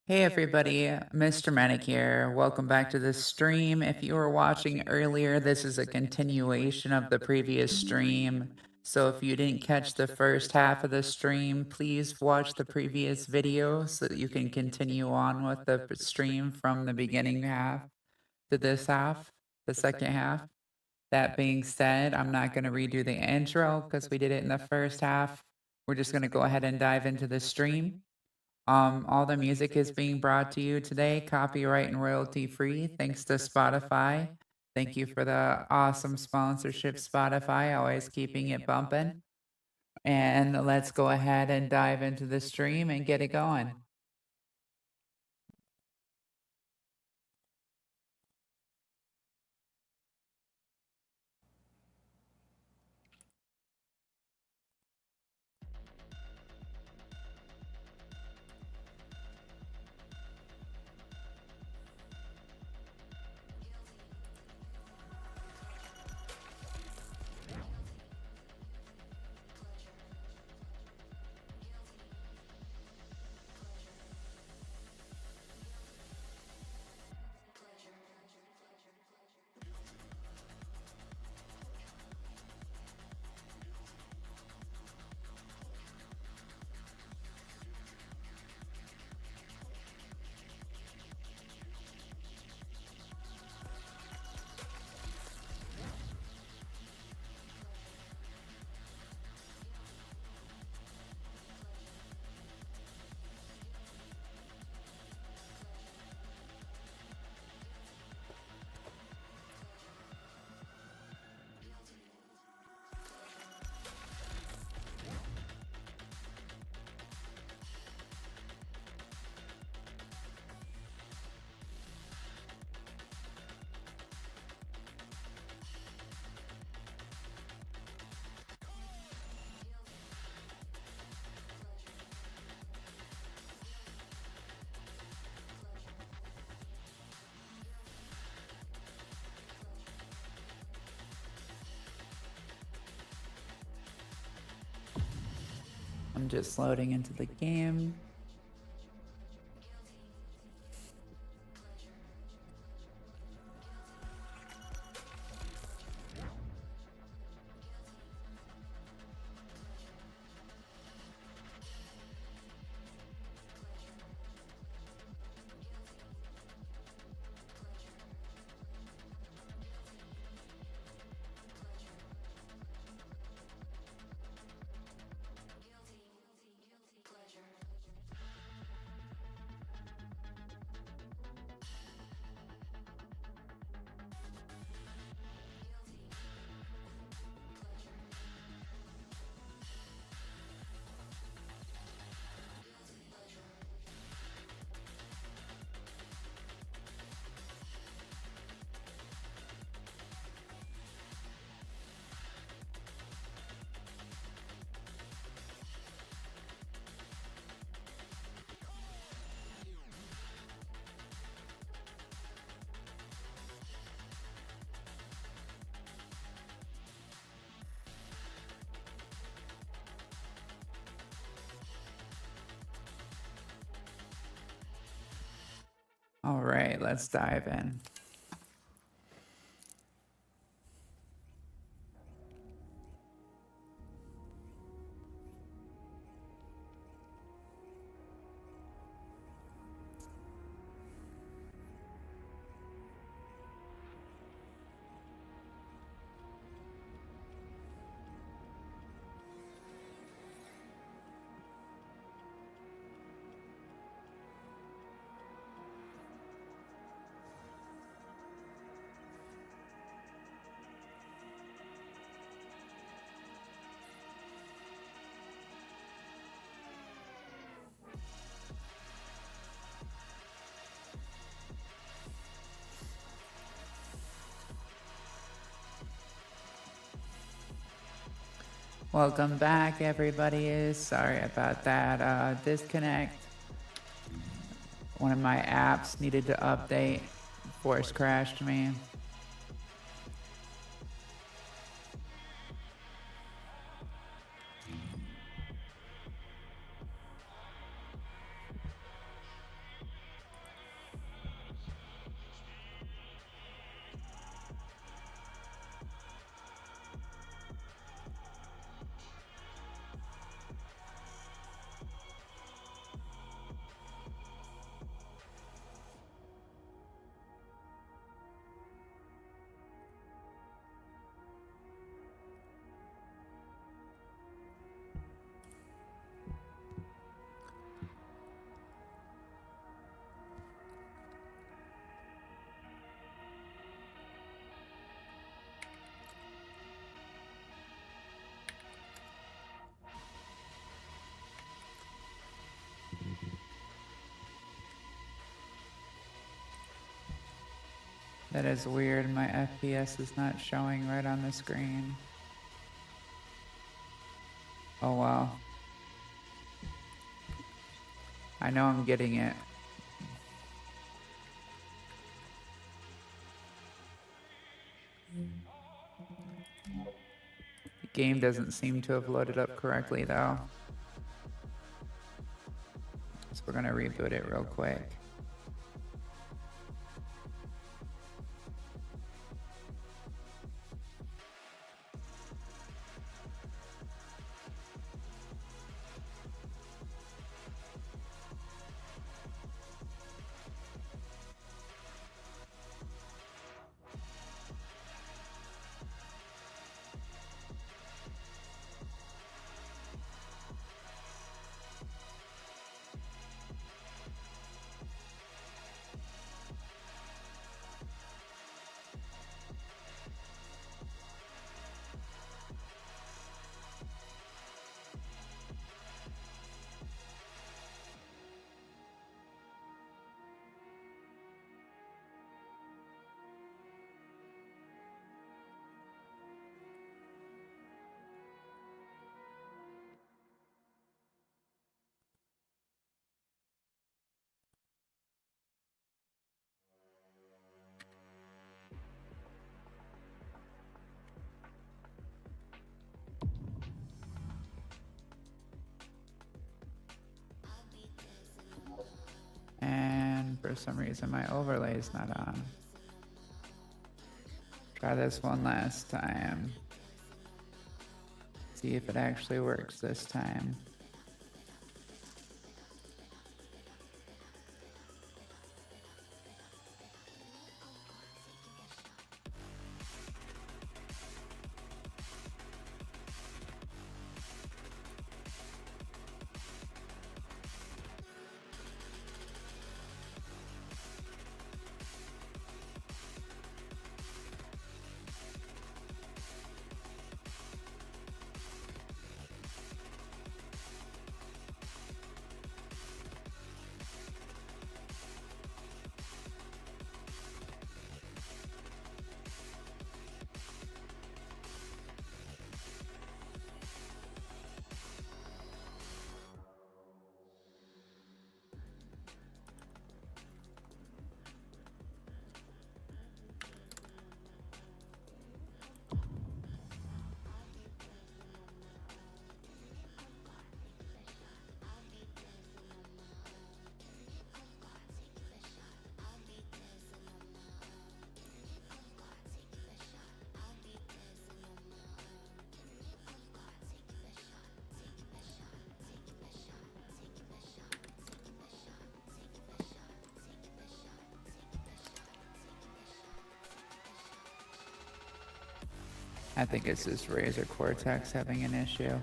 Hey everybody, MsTRAUMATIC here. Welcome back to the stream. If you were watching earlier, this is a continuation of the previous stream. So if you didn't catch the first half of the stream, please watch the previous video so that you can continue on with the stream from the beginning half to this half, the second half. That being said, I'm not going to redo the intro because we did it in the first half. We're just going to go ahead and dive into the stream. All the music is being brought to you today, copyright and royalty free, thanks to Spotify. Thank you for the awesome sponsorship, Spotify, always keeping it bumping. And let's go ahead and dive into the stream and get it going. I'm just loading into the game. All right, let's dive in. Welcome back, everybody. Sorry about that disconnect. One of my apps needed to update, force crashed me. That is weird. My FPS is not showing right on the screen. Oh wow. I know I'm getting it. The game doesn't seem to have loaded up correctly though. So we're gonna reboot it real quick. And for some reason my overlay is not on. Try this one last time. See if it actually works this time. I think it's this Razer Cortex having an issue.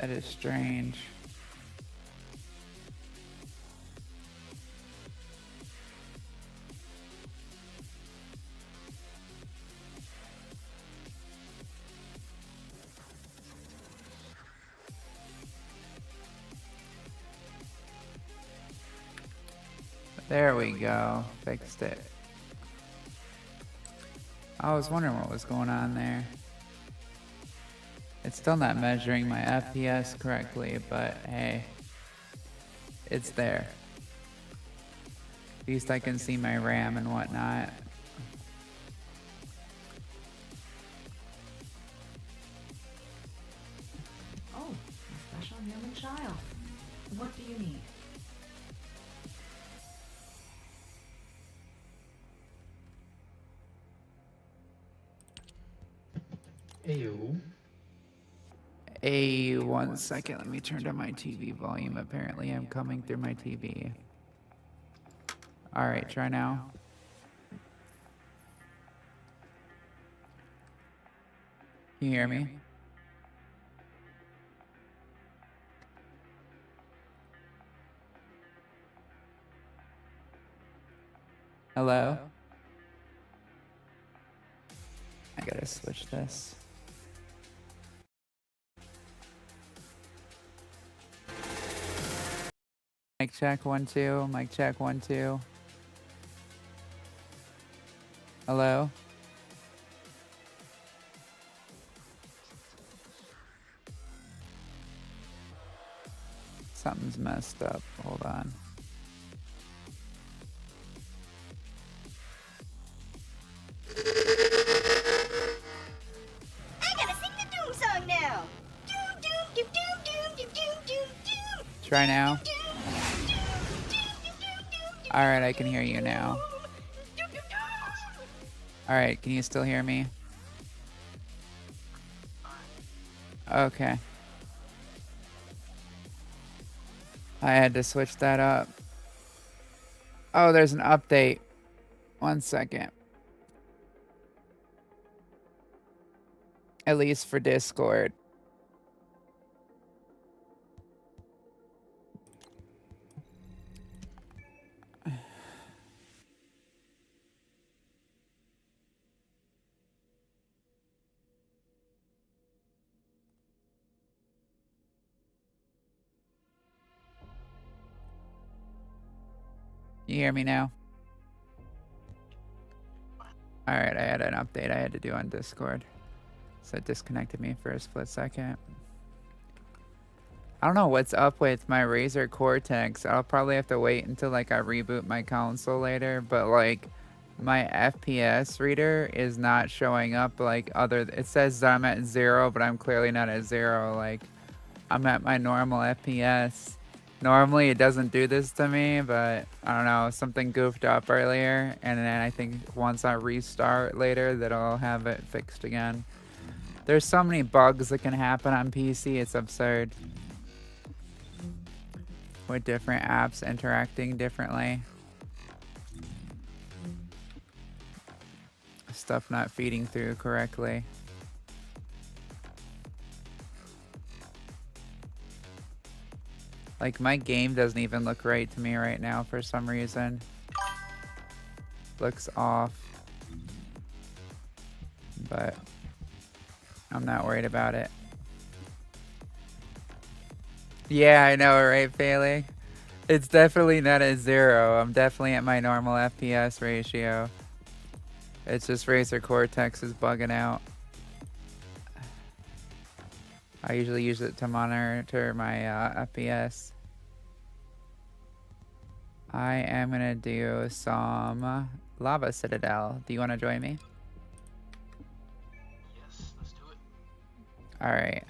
That is strange. There we go. Fixed it. I was wondering what was going on there. It's still not measuring my FPS correctly, but hey, it's there. At least I can see my RAM and whatnot. Oh, a special human child. What do you need? Ew. Hey, 1 second. Let me turn down my TV volume. Apparently, I'm coming through my TV. All right, try now. Can you hear me? Hello? I gotta switch this. Mic check 1 2. Mic check 1 2. Hello? Something's messed up. Hold on. I gotta sing the Doom song now. Doom, doom, doom, doom, doom, doom, doom, doom, doom. Try now. Doom, doom, doom, doom, doom, All right, I can hear you now. doom, doom, doom. All right, can you still hear me? Okay. I had to switch that up. Oh, there's an update. 1 second. At least for Discord. You hear me now? All right, I had an update I had to do on Discord. So it disconnected me for a split second. I don't know what's up with my Razer Cortex. I'll probably have to wait until like I reboot my console later, but like my FPS reader is not showing up like it says that I'm at 0, but I'm clearly not at 0. Like I'm at my normal FPS. Normally it doesn't do this to me, but I don't know, something goofed up earlier, and then I think once I restart later that I'll have it fixed again. There's so many bugs that can happen on PC, it's absurd. With different apps interacting differently. Stuff not feeding through correctly. Like my game doesn't even look right to me right now for some reason. Looks off. But I'm not worried about it. Yeah, I know, right, Failing? It's definitely not at 0. I'm definitely at my normal FPS ratio. It's just Razer Cortex is bugging out. I usually use it to monitor my FPS. I am gonna do some Lava Citadel. Do you want to join me? Yes, let's do it. All right.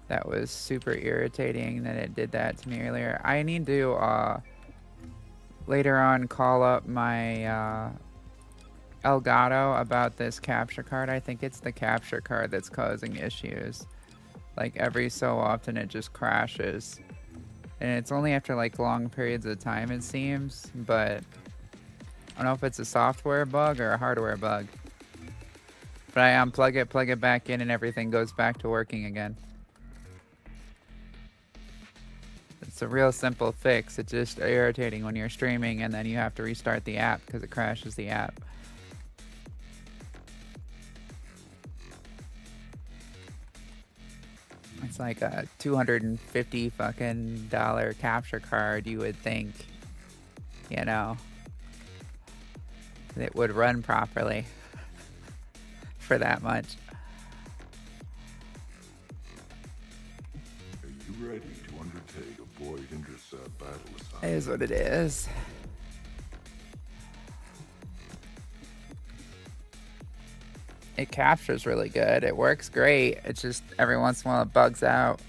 That was super irritating that it did that to me earlier. I need to later on call up my Elgato about this capture card. I think it's the capture card that's causing issues. Like every so often it just crashes. And it's only after like long periods of time it seems, but I don't know if it's a software bug or a hardware bug. But I unplug it, plug it back in, and everything goes back to working again. It's a real simple fix. It's just irritating when you're streaming and then you have to restart the app because it crashes the app. It's like a $250 fucking capture card, you would think, you know, it would run properly for that much. Are you ready to undertake a void intercept battle assignment? It is what it is. It captures really good. It works great. It's just every once in a while it bugs out.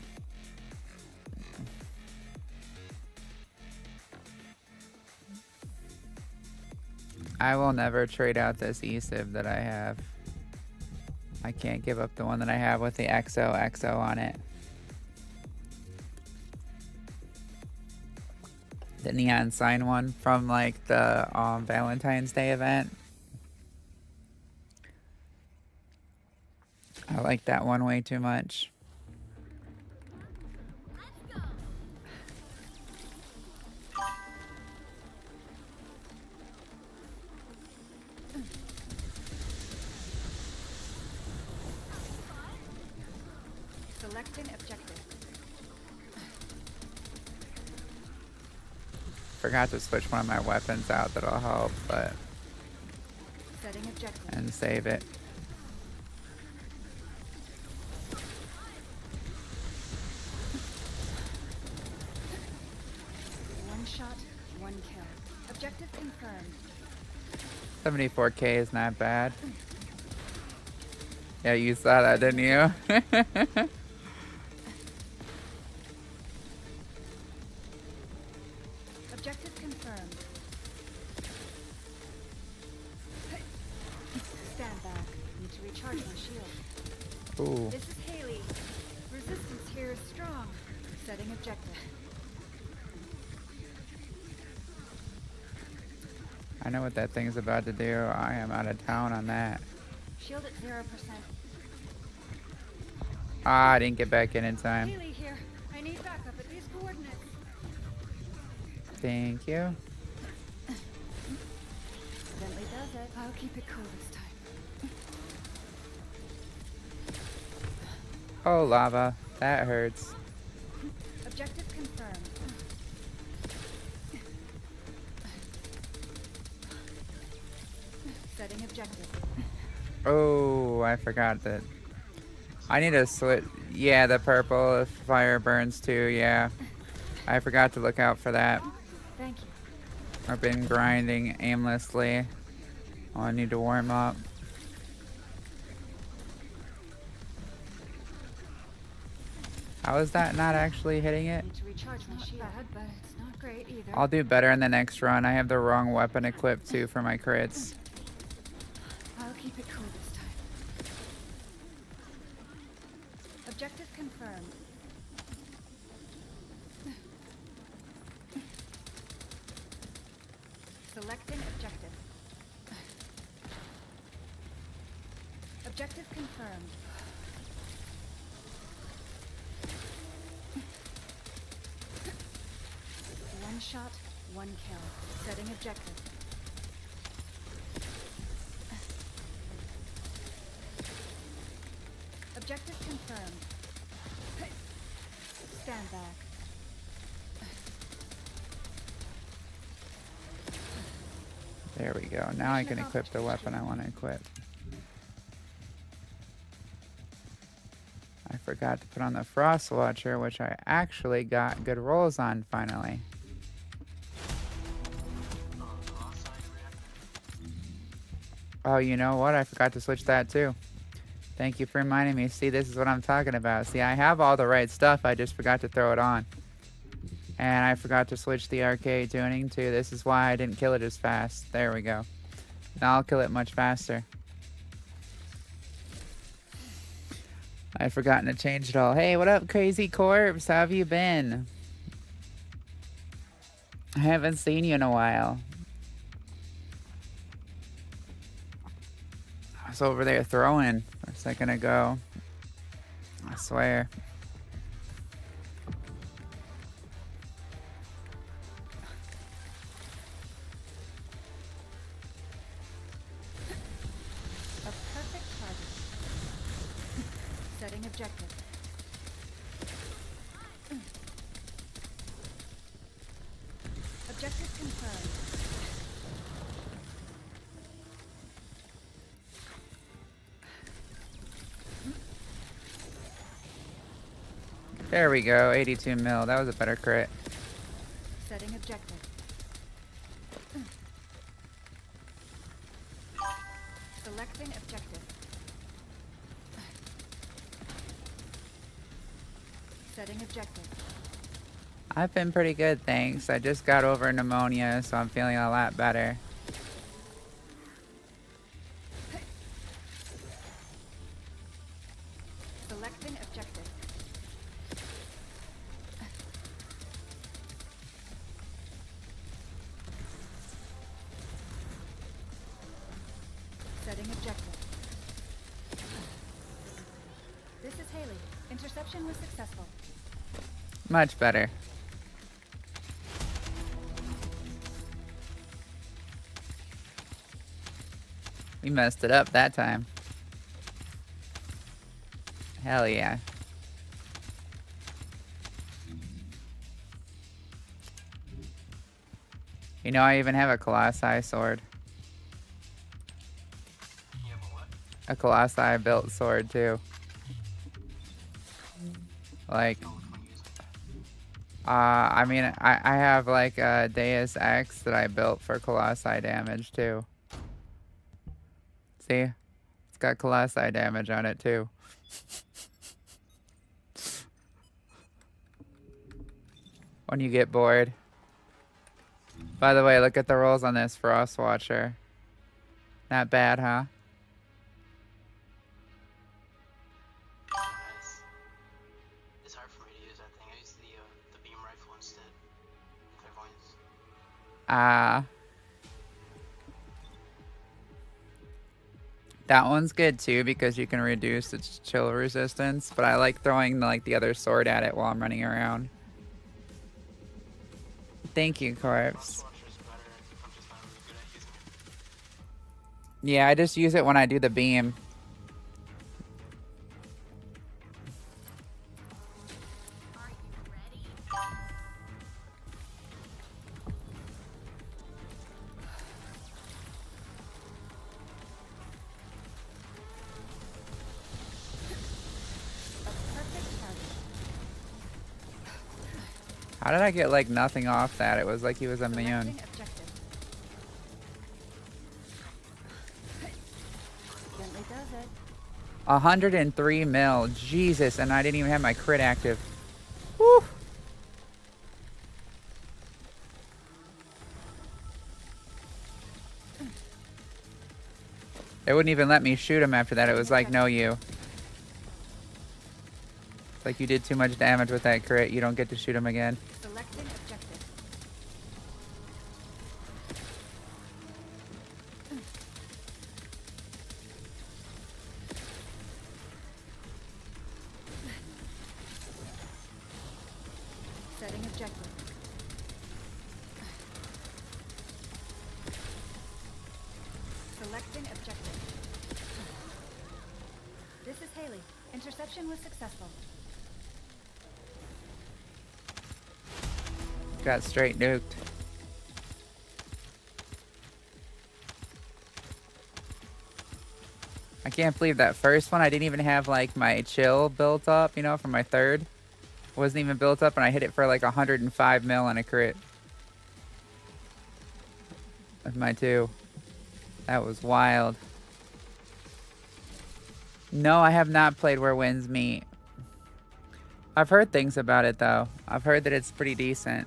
I will never trade out this eSIM that I have. I can't give up the one that I have with the XO on it. The neon sign one from like the Valentine's Day event. I like that one way too much. Selecting objective. Forgot to switch one of my weapons out. That'll help, but Setting objective. and save it. One shot, one kill. Objective confirmed. 74K is not bad. Yeah, you saw that, didn't you? Objective confirmed. Stand back. Need to recharge my shield. Ooh. This is Haley. Resistance here is strong. Setting objective. I know what that thing's about to do. I am out of town on that. Shield at 0%. Ah, I didn't get back in time. Haley here. I need backup at these coordinates. Thank you. Bentley does it. I'll keep it cool this time. Oh, lava. That hurts. Objective confirmed. Setting objective. Oh, I forgot that. I need to switch. Yeah, the purple if fire burns too. Yeah. I forgot to look out for that. Thank you. I've been grinding aimlessly. Oh, I need to warm up. How is that not actually hitting it? Need to recharge my shield. Not bad, but it's not great either. I'll do better in the next run. I have the wrong weapon equipped too for my crits. I'll keep it cool this time. Objective confirmed. Selecting objective. Objective confirmed. One shot, one kill. Setting objective. Objective confirmed. Stand back. There we go. Now I can equip the weapon I want to equip. I forgot to put on the Frost Watcher, which I actually got good rolls on finally. Oh, you know what? I forgot to switch that too. Thank you for reminding me. See, this is what I'm talking about. See, I have all the right stuff. I just forgot to throw it on. And I forgot to switch the arcade tuning too. This is why I didn't kill it as fast. There we go. Now I'll kill it much faster. I'd forgotten to change it all. Hey, what up, Crazy Corpse? How have you been? I haven't seen you in a while. I was over there throwing a second ago. I swear. A perfect target. Setting objective. Objective confirmed. There we go, 82 mil. That was a better crit. Setting objective. Selecting objective. Setting objective. I've been pretty good, thanks. I just got over pneumonia, so I'm feeling a lot better. Selecting objective. Setting objective. This is Haley. Interception was successful. Much better. We messed it up that time. Hell yeah. You know, I even have a Colossi sword. You have a what? A Colossi built sword, too. Like, Oh, which one you using? I mean, I have like a Deus Ex that I built for Colossi damage, too. See? It's got Colossi damage on it, too. When you get bored. By the way, look at the rolls on this Frost Watcher. Not bad, huh? Nice. It's hard for me to use that thing. I use the beam rifle instead. Clairvoyance. That one's good too because you can reduce its chill resistance, but I like throwing the other sword at it while I'm running around. Thank you, Corpse. Frost Watcher is better. I'm just not really good at using it. Yeah, I just use it when I do the beam. A perfect target. How did I get like nothing off that? It was like he was immune. Selecting objective. Gently does it. 103 mil. Jesus, and I didn't even have my crit active. Woo! They wouldn't even let me shoot him after that. It was like, no, you. It's like you did too much damage with that crit. You don't get to shoot him again. Selecting objective. Setting objective. Selecting objective. This is Haley. Interception was successful. Got straight nuked. I can't believe that first one. I didn't even have like my chill built up, you know, for my third. Wasn't even built up, and I hit it for like 105 mil on a crit. With my two. That was wild. No, I have not played Where Winds Meet. I've heard things about it though. I've heard that it's pretty decent.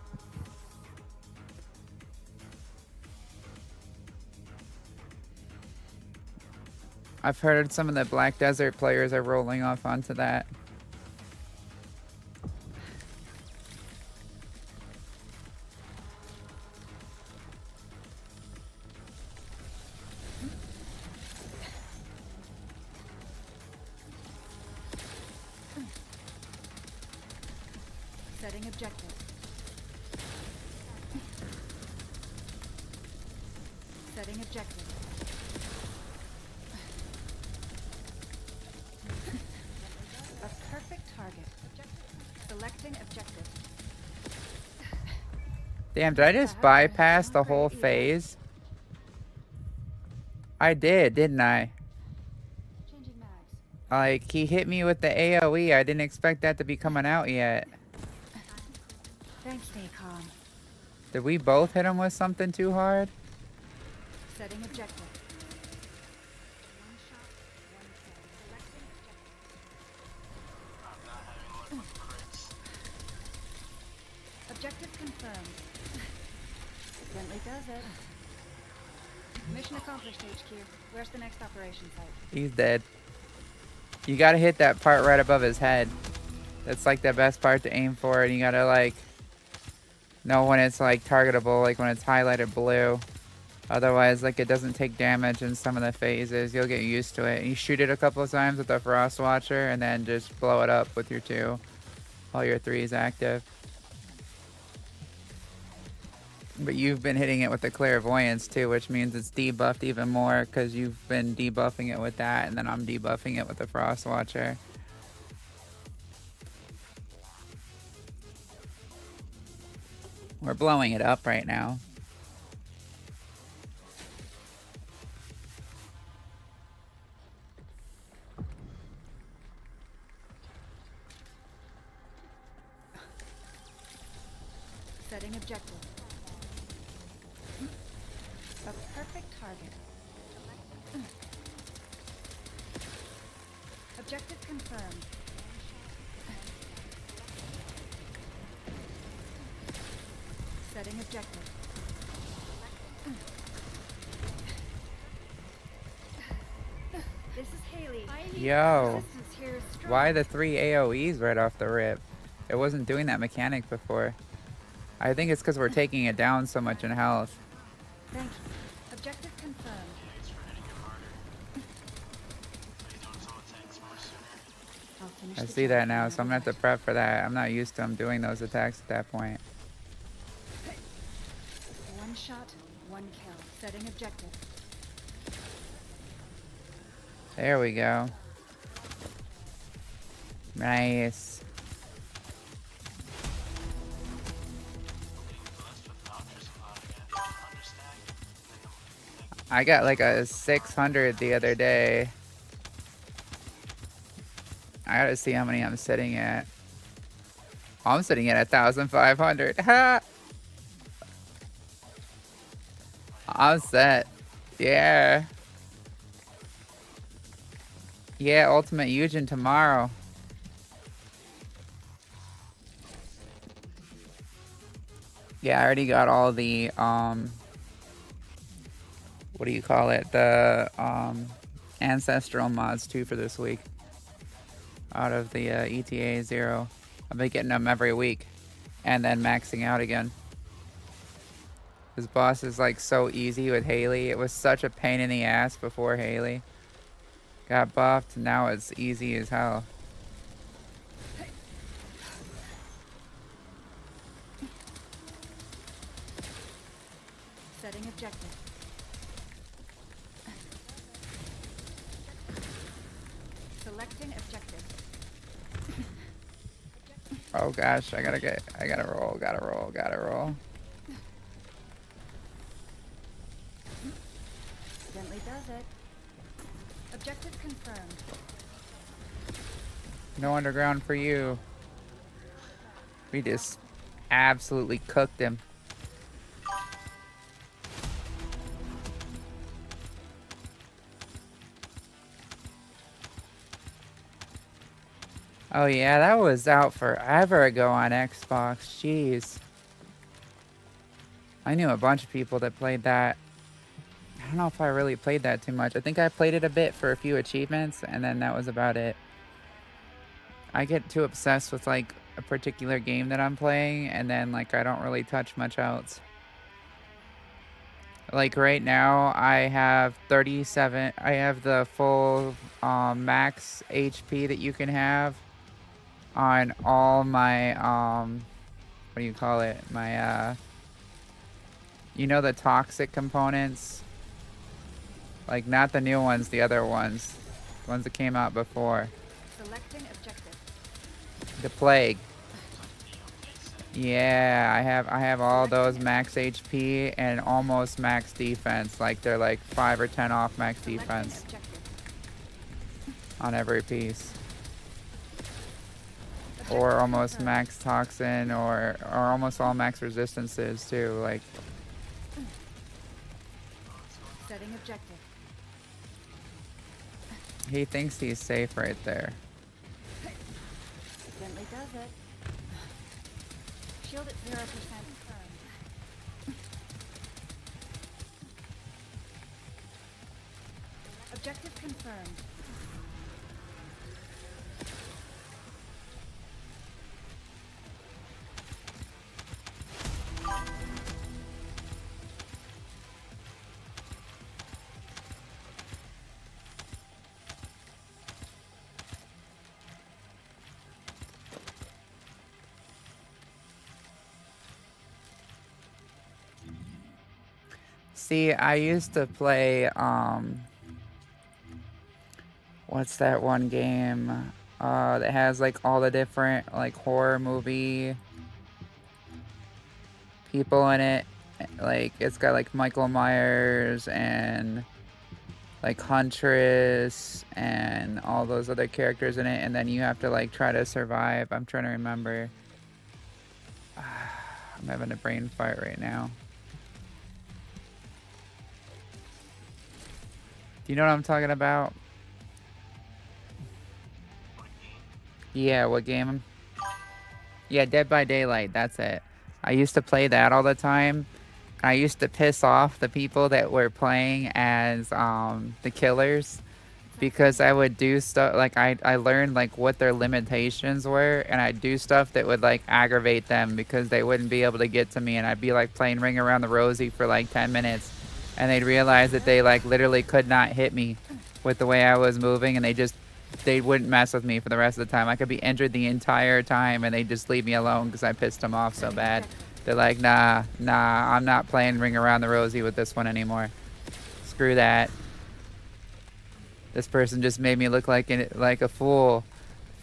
I've heard some of the Black Desert players are rolling off onto that. Setting objective. Setting objective. A perfect target. Selecting objective. Damn, did I just bypass the whole phase? I did, didn't I? Changing mags. Like, he hit me with the AoE. I didn't expect that to be coming out yet. Thanks, Nacon. Did we both hit him with something too hard? Setting objective. I'm not having luck with crits. Objective confirmed. Bentley does it. Mission accomplished, HQ. Where's the next operation site? He's dead. You gotta hit that part right above his head. That's like the best part to aim for, and you gotta like know when it's like targetable, like when it's highlighted blue. Otherwise, like, it doesn't take damage in some of the phases. You'll get used to it. You shoot it a couple of times with the Frost Watcher and then just blow it up with your 2 while your 3 is active. But you've been hitting it with the Clairvoyance too, which means it's debuffed even more because you've been debuffing it with that, and then I'm debuffing it with the Frost Watcher. We're blowing it up right now. Setting objective. A perfect target. Objective confirmed. Setting objective. This is Haley. Yo, Resistance here is strong. why the 3 AoEs right off the rip? It wasn't doing that mechanic before. I think it's because we're taking it down so much in health. Thank you. Objective confirmed. Thanks for hitting him harder. So you don't some attacks more sooner. I'll finish I the see job that no now, matter so I'm gonna have to what. prep for that. I'm not used to him doing those attacks at that point. One shot, one kill. Setting objective. There we go. Nice. I got like a 600 the other day. I gotta see how many I'm sitting at. I'm sitting at 1,500. Ha! I'm set. Yeah. Yeah, Ultimate Eugen tomorrow. Yeah, I already got all the, what do you call it? The, ancestral mods too for this week. Out of the, ETA 0. I've been getting them every week. And then maxing out again. This boss is like so easy with Haley. It was such a pain in the ass before Haley got buffed. Now it's easy as hell. Setting objective. Selecting objective. Oh gosh, I gotta roll. Bentley does it. Objective confirmed. No underground for you. We just absolutely cooked him. Oh yeah, that was out forever ago on Xbox. Jeez. I knew a bunch of people that played that. I don't know if I really played that too much. I think I played it a bit for a few achievements, and then that was about it. I get too obsessed with like a particular game that I'm playing, and then like I don't really touch much else. Like right now, I have 37. I have the full max HP that you can have on all my what do you call it? My, you know, the toxic components? Like, not the new ones, the other ones. The ones that came out before. Selecting objective. The plague. Yeah, I have all those max HP and almost max defense. Like, they're like 5 or 10 off max Selecting defense objective. on every piece. Objective Or almost confirmed. max toxin, or almost all max resistances too. Like, Setting objective. he thinks he's safe right there. Bentley does it. Shield at 0% confirmed. Objective confirmed. See, I used to play, what's that one game? That has like all the different like horror movie people in it. Like, it's got like Michael Myers and like Huntress and all those other characters in it, and then you have to like try to survive. I'm trying to remember. I'm having a brain fart right now. Do you know what I'm talking about? Yeah, what game? Yeah, Dead by Daylight, that's it. I used to play that all the time. I used to piss off the people that were playing as the killers, because I would do stuff like I learned like what their limitations were, and I'd do stuff that would like aggravate them because they wouldn't be able to get to me, and I'd be like playing Ring Around the Rosie for like 10 minutes, and they'd realize that they like literally could not hit me with the way I was moving, and they wouldn't mess with me for the rest of the time. I could be injured the entire time, and they'd just leave me alone because I pissed them off so bad. They're like, nah, I'm not playing Ring Around the Rosie with this one anymore. Screw that. This person just made me look like a fool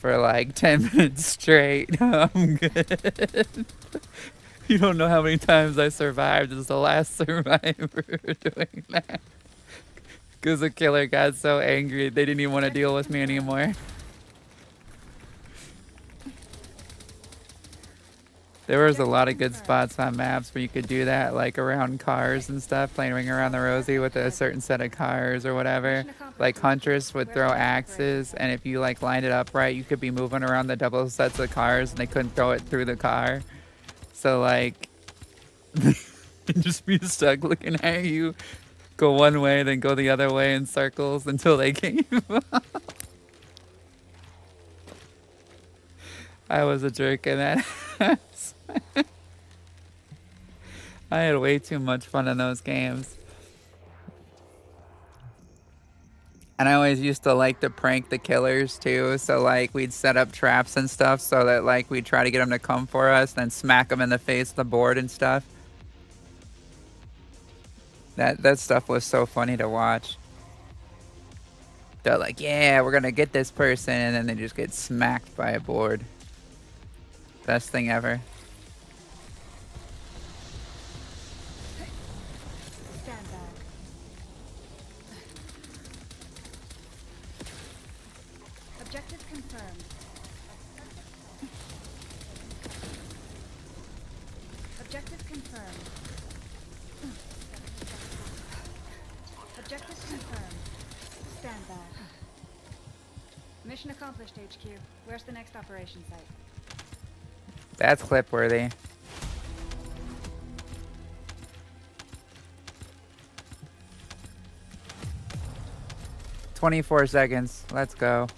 for like 10 minutes straight. I'm good. You don't know how many times I survived as the last survivor doing that. Because the killer got so angry, they didn't even want to deal with me anymore. There was a lot of good spots on maps where you could do that, like around cars and stuff, playing Ring Around the Rosie with a certain set of cars or whatever. Like Huntress would throw axes, and if you like lined it up right, you could be moving around the double sets of cars, and they couldn't throw it through the car. So like, just be stuck looking at you, go one way, then go the other way in circles until they came. I was a jerk in that. I had way too much fun in those games. And I always used to like to prank the killers too. So like we'd set up traps and stuff so that like we'd try to get them to come for us, then smack them in the face with the board and stuff. That stuff was so funny to watch. They're like, yeah, we're gonna get this person, and then they just get smacked by a board. Best thing ever. Stand back. Objective confirmed. Objective confirmed. Objective confirmed. Stand back. Mission accomplished, HQ. Where's the next operation site? That's clip worthy. "24 seconds. Let's go."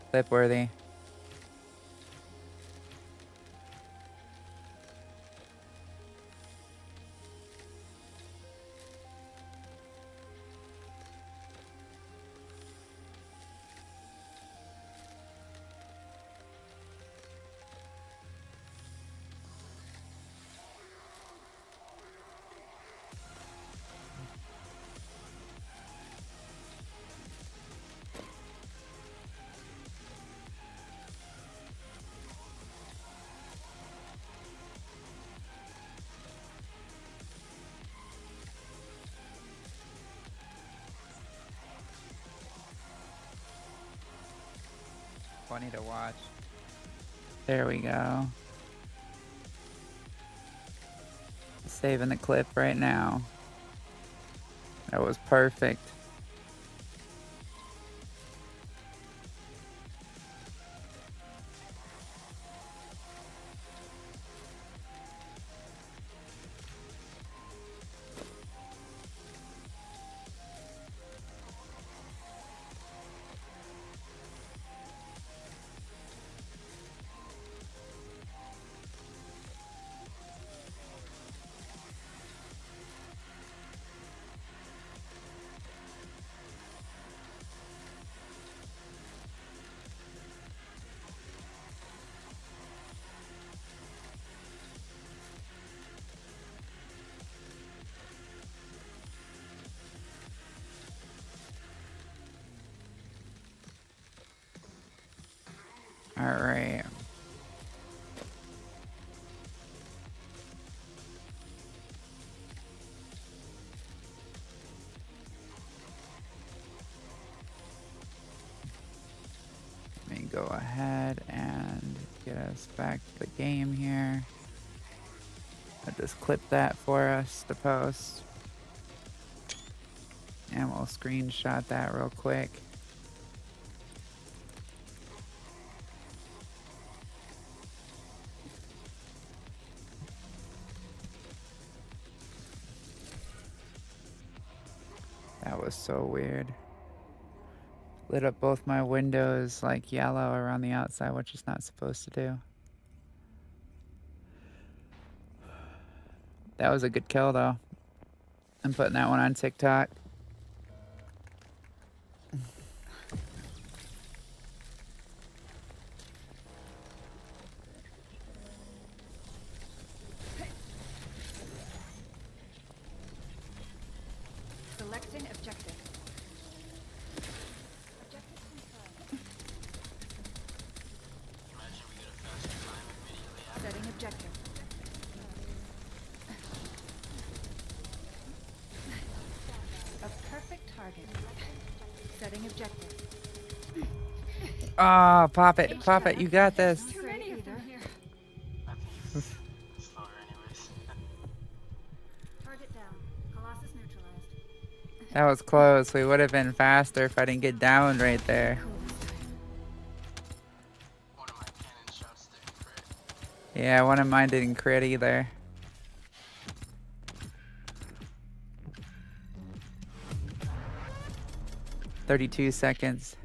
Clip worthy. funny to watch. There we go. Saving the clip right now. That was perfect. All right. Let me go ahead and get us back to the game here. I'll just clip that for us to post. And we'll screenshot that real quick. That was so weird. Lit up both my windows like yellow around the outside, which it's not supposed to do. That was a good kill though. I'm putting that one on TikTok. Selecting objective. Objective confirmed. Imagine we get a faster time immediately after. Setting objective. A perfect target. Setting objective. Oh, pop it, you got this. Too many either. I think it's slower anyways. Target down. Colossus neutralized. That was close. We would have been faster if I didn't get downed right there. One of my cannon shots didn't crit. Yeah, one of mine didn't crit either. "32 seconds.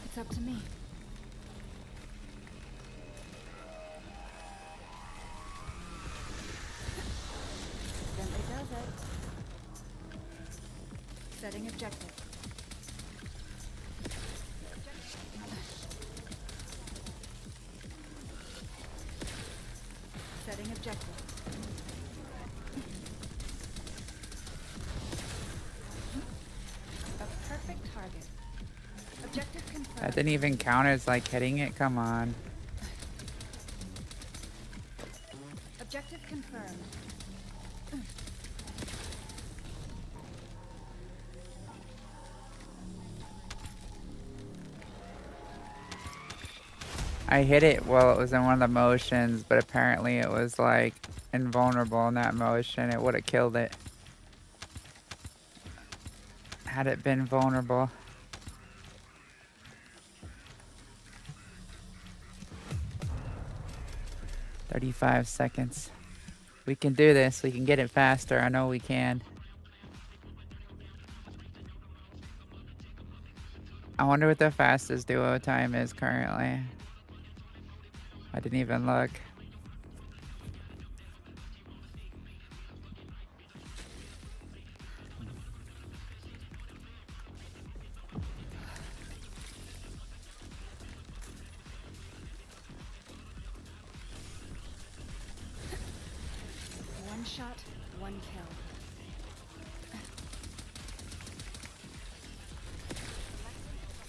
It's up to me. Bentley does it. Setting objective. Setting objective. A perfect target. Objective confirmed. That didn't even count as like hitting it. Come on. Objective confirmed. I hit it while it was in one of the motions, but apparently it was like invulnerable in that motion. It would have killed it had it been vulnerable. "35 seconds. We can do this. We can get it faster. I know we can." I wonder what the fastest duo time is currently. I didn't even look. One shot, One kill.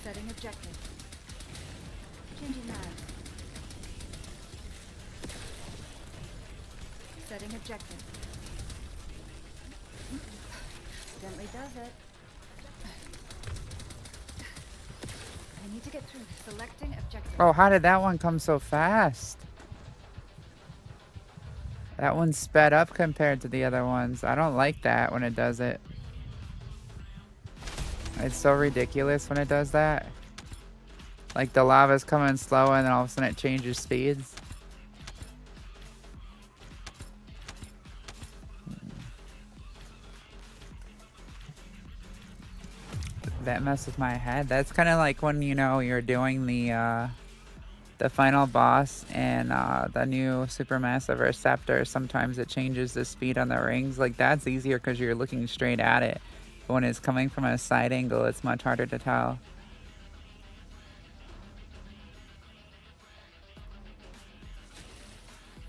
Setting objective. Changing mag. Setting objective. Gently does it. I need to get through. Selecting objective. Oh, how did that one come so fast? That one sped up compared to the other ones. I don't like that when it does it. It's so ridiculous when it does that. Like the lava's coming slow and then all of a sudden it changes speeds. That messes with my head. That's kind of like when, you know, you're doing the final boss and the new Supermassive Receptor. Sometimes it changes the speed on the rings. Like that's easier because you're looking straight at it. But when it's coming from a side angle, it's much harder to tell.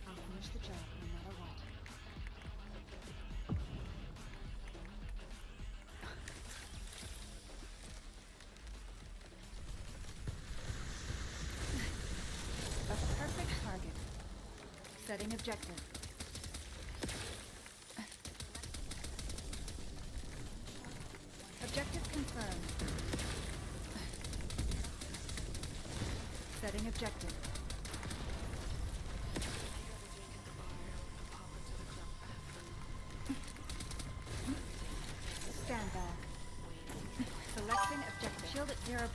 I'll finish the job no matter what. A perfect target. Setting objective. Objective confirmed. Setting objective. Stand back. Selecting objective. Shield at 0%.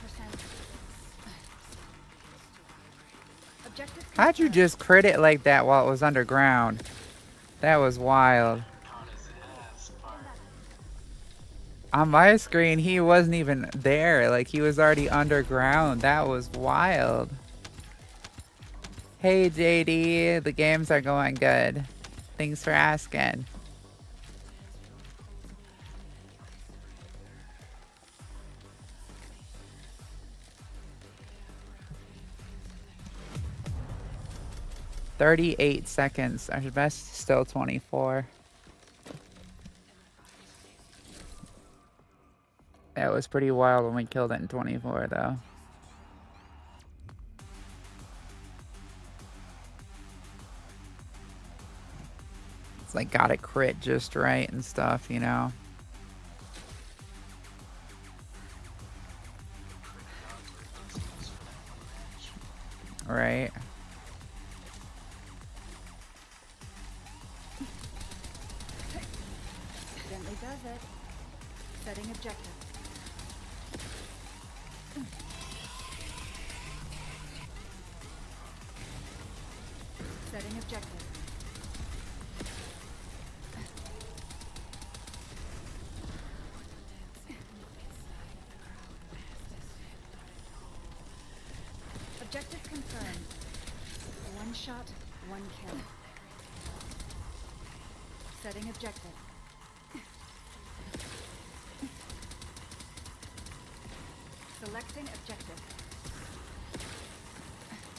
Objective How'd you confirmed. just crit it like that while it was underground? That was wild. On his ass, part. On my screen, he wasn't even there. Like, he was already underground. That was wild. Hey, JD. The games are going good. Thanks for asking. "38 seconds. Our best is still 24. That was pretty wild when we killed it in 24, though. It's like got it crit just right and stuff, you know? Right? Gently does it. Setting objective. Setting objective. Objective confirmed. One shot, one kill. Setting objective. Selecting objective.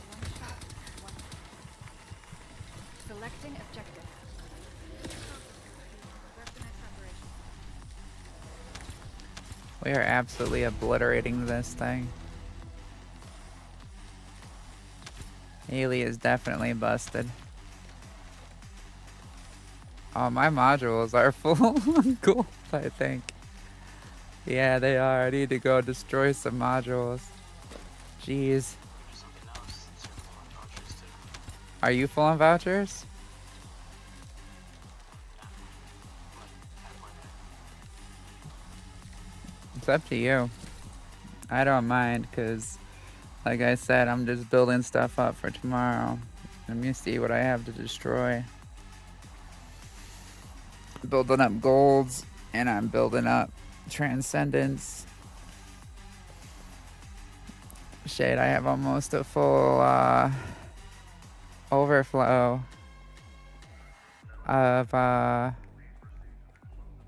One shot, one. Selecting objective. Where's the next operation? We are absolutely obliterating this thing. Haley is definitely busted. Oh, my modules are full on gold, I think. Yeah, they are. I need to go destroy some modules. Jeez. There's something else. It's full on vouchers too. Are you full on vouchers? Halfway there. It's up to you. I don't mind, because, like I said, I'm just building stuff up for tomorrow. Let me see what I have to destroy. Building up golds, and I'm building up transcendence. Shit, I have almost a full overflow of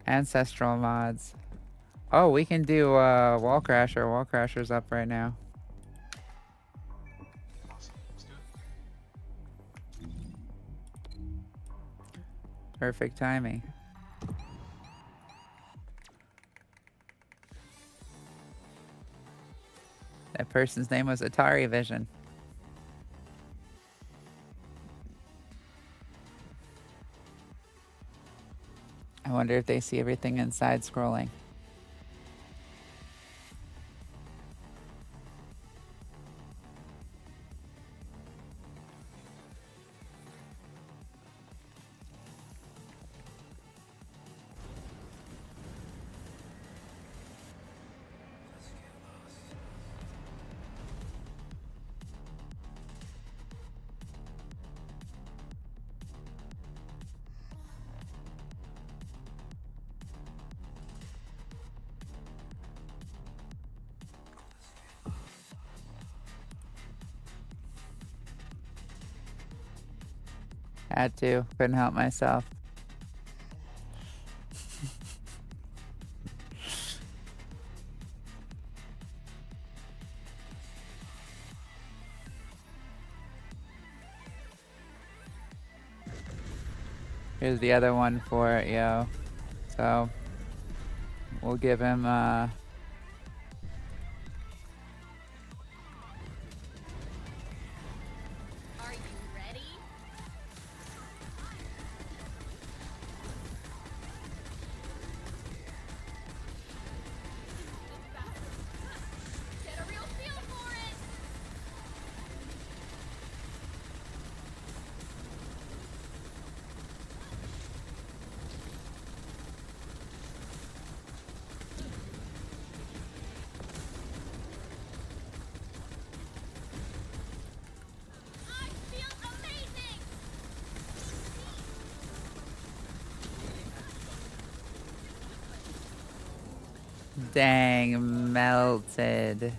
ancestral mods. Oh, we can do Wall Crasher. Wall Crasher's up right now. Awesome. Let's do it. Perfect timing. person's name was Atari Vision. I wonder if they see everything inside scrolling. Had to. Couldn't help myself. Here's the other one for it, yo. So, we'll give him, Are you ready? Get a real feel for it. I feel amazing. dang, melted.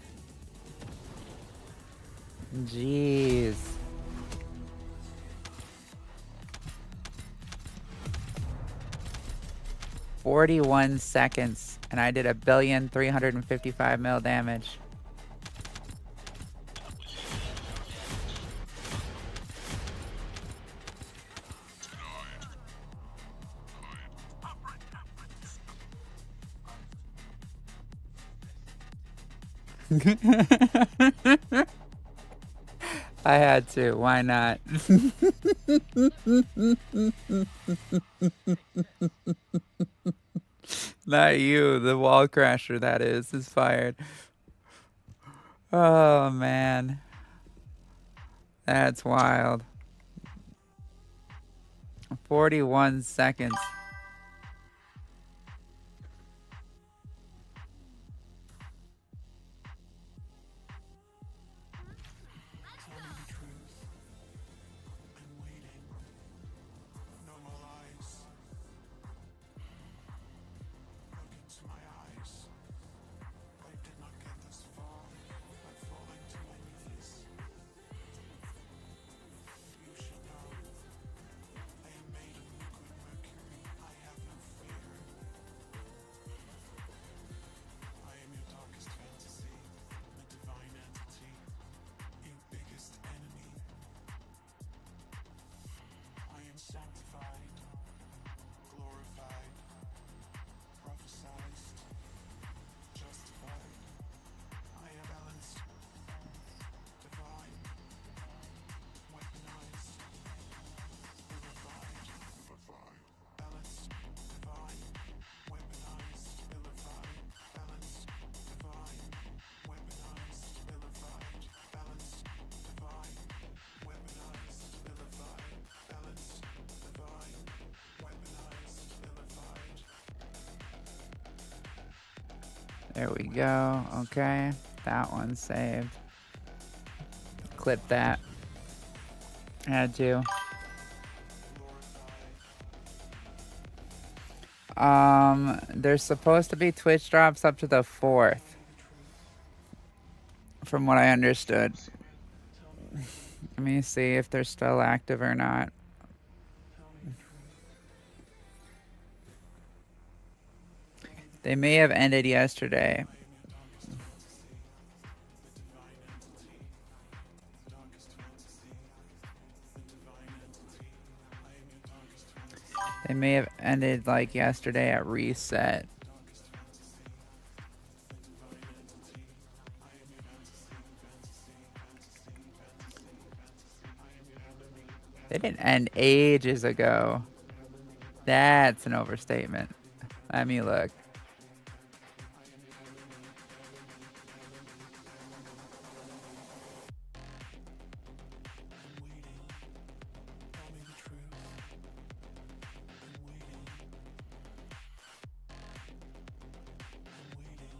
Jeez. "41 seconds, and I did 1,355,000,000 damage. I had to. Why not? Not you. The wall crasher, that is fired. Oh, man. That's wild. 41 seconds. There we go. Okay. That one's saved. Clip that. Had to. There's supposed to be Twitch drops up to the 4th. From what I understood. Let me see if they're still active or not. They may have ended yesterday. They may have ended like yesterday at reset. They didn't end ages ago. That's an overstatement. Let me look.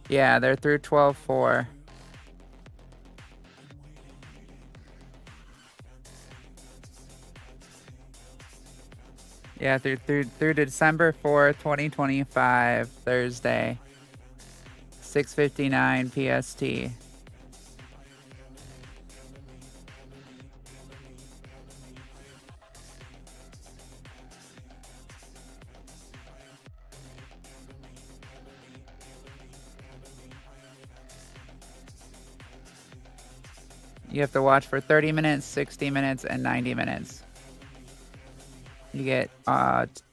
Yeah, they're through 12/4. Yeah, through December 4th, 2025, Thursday, 6:59 PST. You have to watch for 30 minutes, 60 minutes, and 90 minutes. You get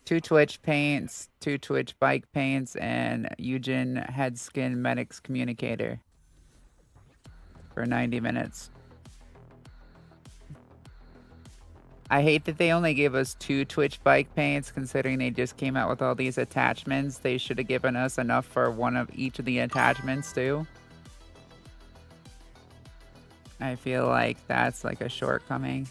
2 Twitch paints, 2 Twitch bike paints, and Eugen Head Skin Medics Communicator for 90 minutes. I hate that they only gave us 2 Twitch bike paints, considering they just came out with all these attachments. They should have given us enough for one of each of the attachments too. I feel like that's like a shortcoming.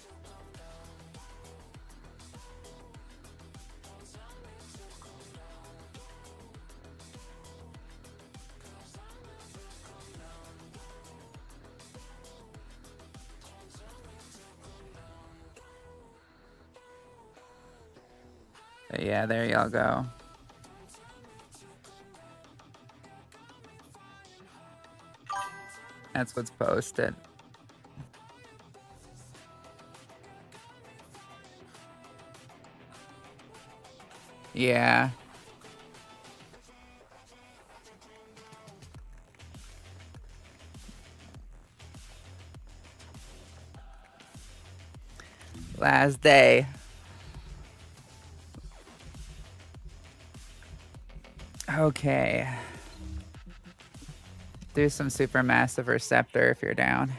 But yeah, there y'all go. That's what's posted. Yeah. Last day. Okay. Do some supermassive receptor if you're down.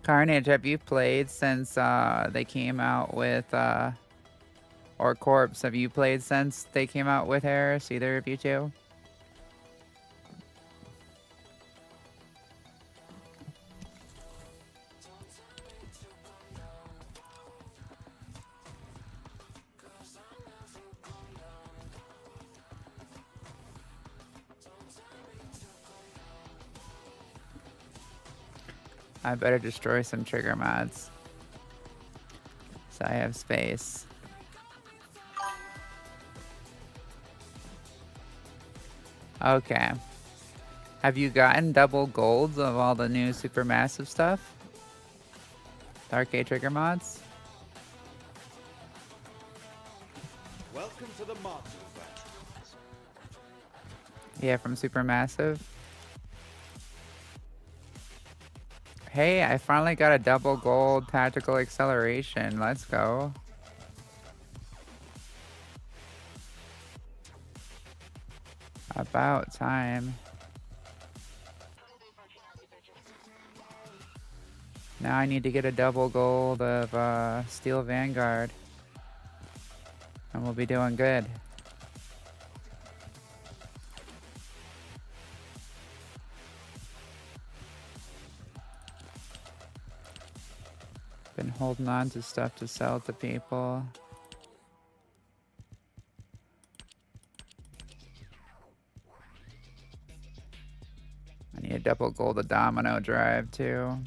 Carnage, have you played since they came out with or Corpse, have you played since they came out with Harris, either of you two? I better destroy some trigger mods, so I have space. Okay. Have you gotten double golds of all the new supermassive stuff? The arcade trigger mods? Welcome to the Martyrs. Yeah, from Supermassive. Hey, I finally got a double gold tactical acceleration. Let's go. About time. Now I need to get a double gold of Steel Vanguard. And we'll be doing good. Been holding on to stuff to sell to people. I need a double gold of domino drive too.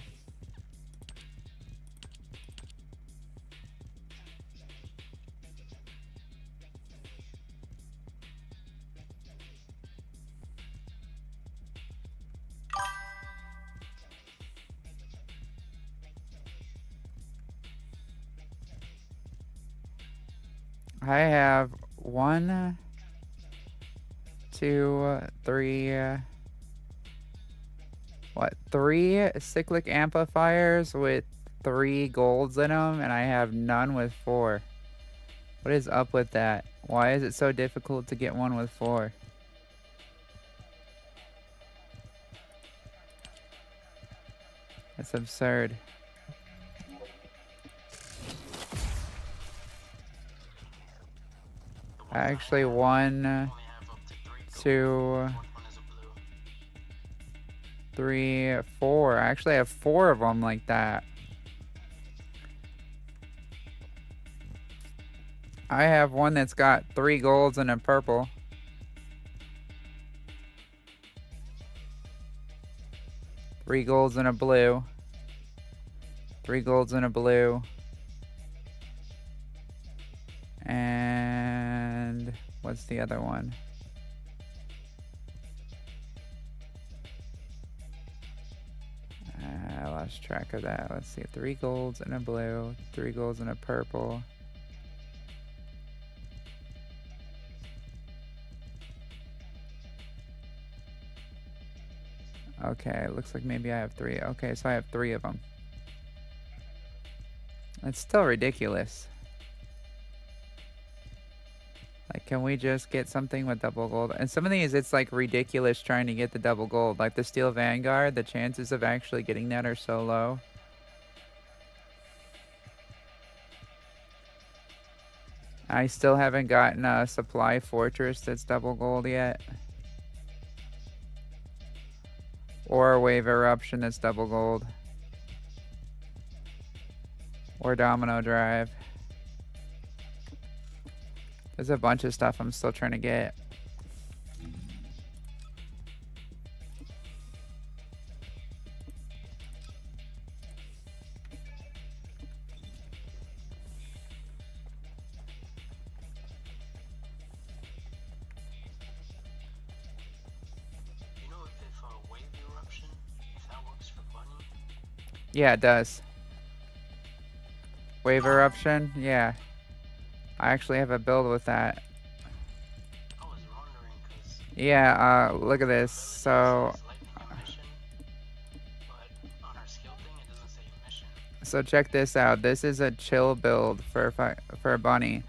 I have 1, 2, 3, what, 3 cyclic amplifiers with 3 golds in them, and I have none with 4. What is up with that? Why is it so difficult to get one with 4? That's absurd. Actually, 1, 2, 3, 4. I actually have 4 of them like that. I have one that's got 3 golds and a purple. Three golds and a blue. 3 golds and a blue. And what's the other one? I lost track of that. Let's see. 3 golds and a blue. 3 golds and a purple. Okay, it looks like maybe I have 3. Okay, so I have 3 of them. It's still ridiculous. Like, can we just get something with double gold? And some of these, it's like ridiculous trying to get the double gold. Like the Steel Vanguard, the chances of actually getting that are so low. I still haven't gotten a Supply Fortress that's double gold yet. Or a Wave Eruption that's double gold. Or Domino Drive. There's a bunch of stuff I'm still trying to get. You know if Wave Eruption, if that works for Bunny? Yeah, it does. Wave Eruption? Yeah. I actually have a build with that. I was wondering because Yeah, look at this. So, but on our skill thing it doesn't say mission. so check this out. This is a chill build for a bunny.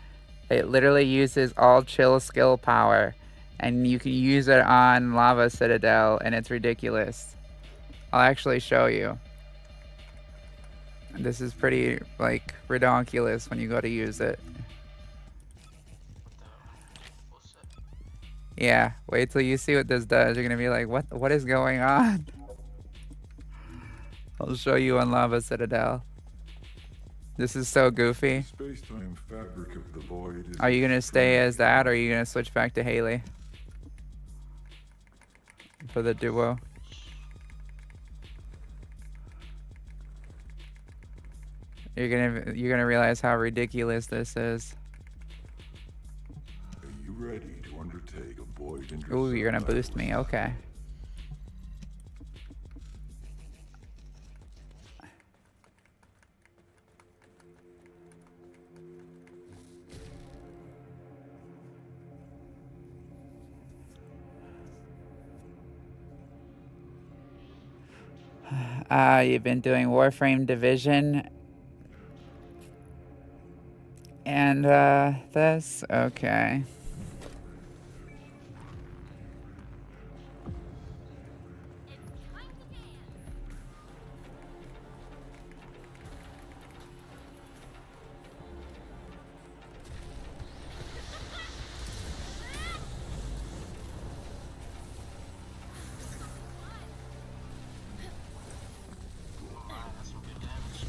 It literally uses all chill skill power, and you can use it on Lava Citadel, and it's ridiculous. I'll actually show you. This is pretty, like, redonkulous when you go to use it. Yeah, wait till you see what this does. You're gonna be like, what is going on? I'll show you on Lava Citadel. This is so goofy. Space-time fabric of the void is Are you gonna stay as that, or are you gonna switch back to Haley? For the duo. You're gonna realize how ridiculous this is. Are you ready to undertake a void intercept? Ooh, you're gonna boost me, okay. You've been doing Warframe Division. And, this? Okay. That's some good damage.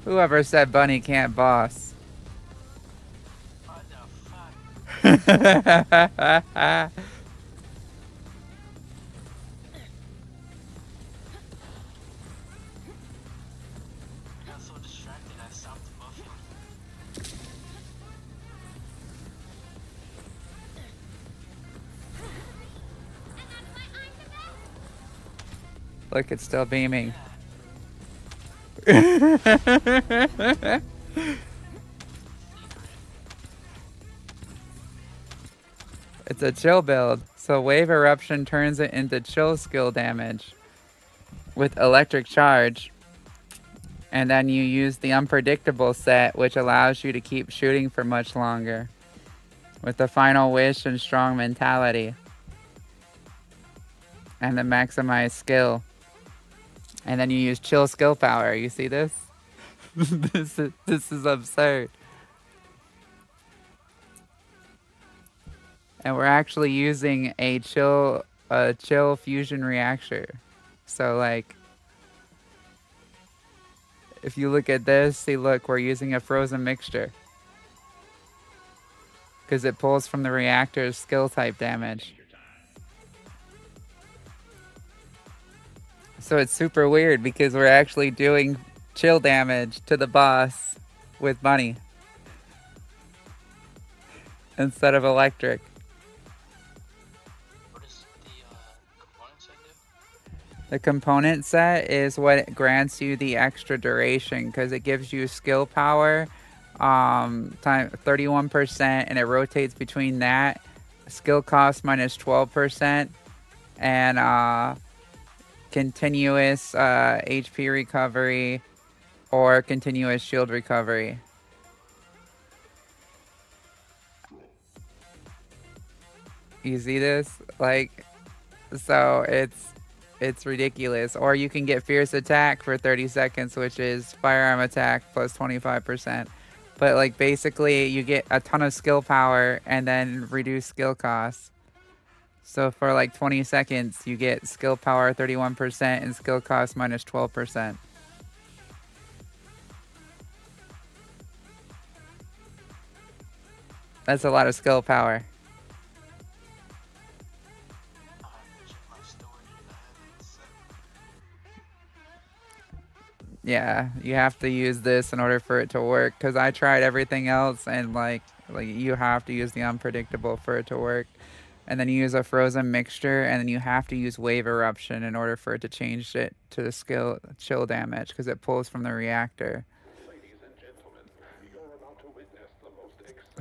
Whoever said Bunny can't boss? What the fuck? I got so distracted I stopped buffing. Look, it's still beaming. It's a chill build, so Wave Eruption turns it into chill skill damage with electric charge. And then you use the Unpredictable set, which allows you to keep shooting for much longer with the Final Wish and Strong Mentality. And the Maximize Skill. And then you use Chill Skill Power. You see this? This is absurd. And we're actually using a chill fusion reactor. So like, if you look at this, see, look, we're using a frozen mixture. Because it pulls from the reactor's skill type damage. So it's super weird because we're actually doing chill damage to the boss with money instead of electric. What does the component set do? The component set is what grants you the extra duration because it gives you skill power time 31%, and it rotates between that, skill cost minus 12%, and continuous HP recovery or continuous shield recovery. You see this? Like, so it's ridiculous. Or you can get Fierce Attack for 30 seconds, which is Firearm Attack plus 25%. But like basically you get a ton of skill power and then reduce skill costs. So for like 20 seconds you get skill power 31% and skill cost minus 12%. That's a lot of skill power. Check my storage if I have it set. Yeah, you have to use this in order for it to work. Because I tried everything else and like you have to use the Unpredictable for it to work. And then you use a frozen mixture, and then you have to use Wave Eruption in order for it to change it to the skill chill damage because it pulls from the reactor.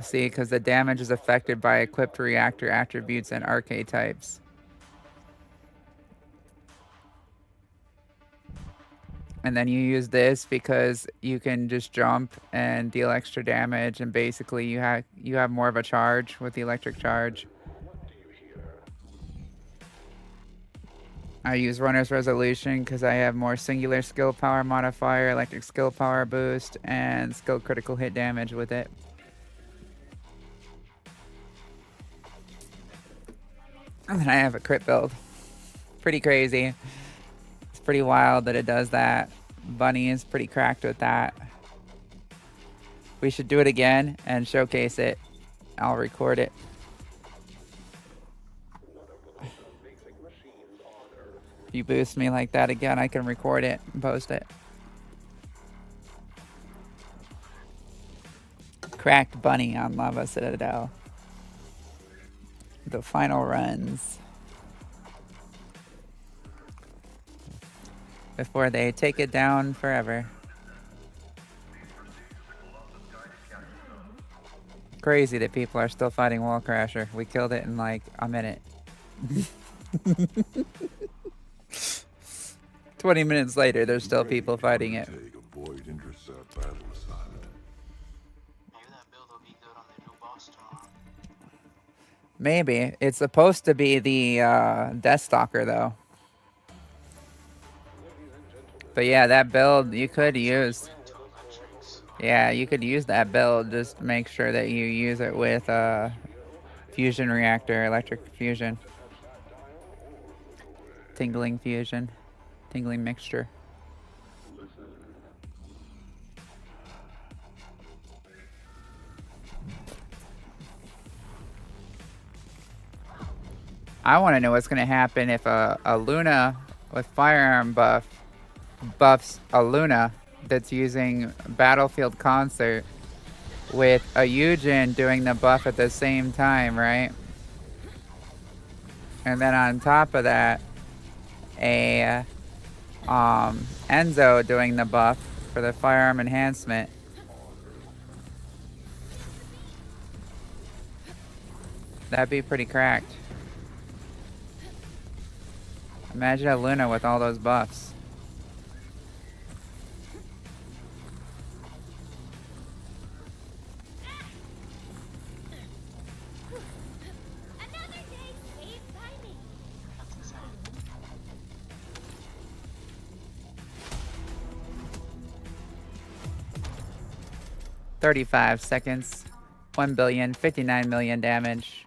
See, because the damage is affected by equipped reactor attributes and archetypes. And then you use this because you can just jump and deal extra damage, and basically you have more of a charge with the electric charge. I use Runner's Resolution because I have more singular skill power modifier, electric skill power boost, and skill critical hit damage with it. And then I have a crit build. Pretty crazy. It's pretty wild that it does that. Bunny is pretty cracked with that. We should do it again and showcase it. I'll record it. If you boost me like that again, I can record it and post it. Cracked Bunny on Lava Citadel. The final runs. Before they take it down forever. Crazy that people are still fighting Wall Crasher. We killed it in like a minute. 20 minutes later, there's still people fighting it. Take a void intercept battle assignment. Maybe that build will be good on the new boss tomorrow. Maybe. It's supposed to be the Deathstalker, though. But yeah, that build you could use. Yeah, you could use that build. Just make sure that you use it with fusion reactor, electric fusion. Tingling fusion. Tingling mixture. I want to know what's going to happen if a Luna with firearm buffs a Luna that's using Battlefield Concert with a Eugen doing the buff at the same time, right? And then on top of that, a Enzo doing the buff for the firearm enhancement. That'd be pretty cracked. Imagine a Luna with all those buffs. Another day saved by me. That's insane. 35 seconds. 1,059,000,000 damage.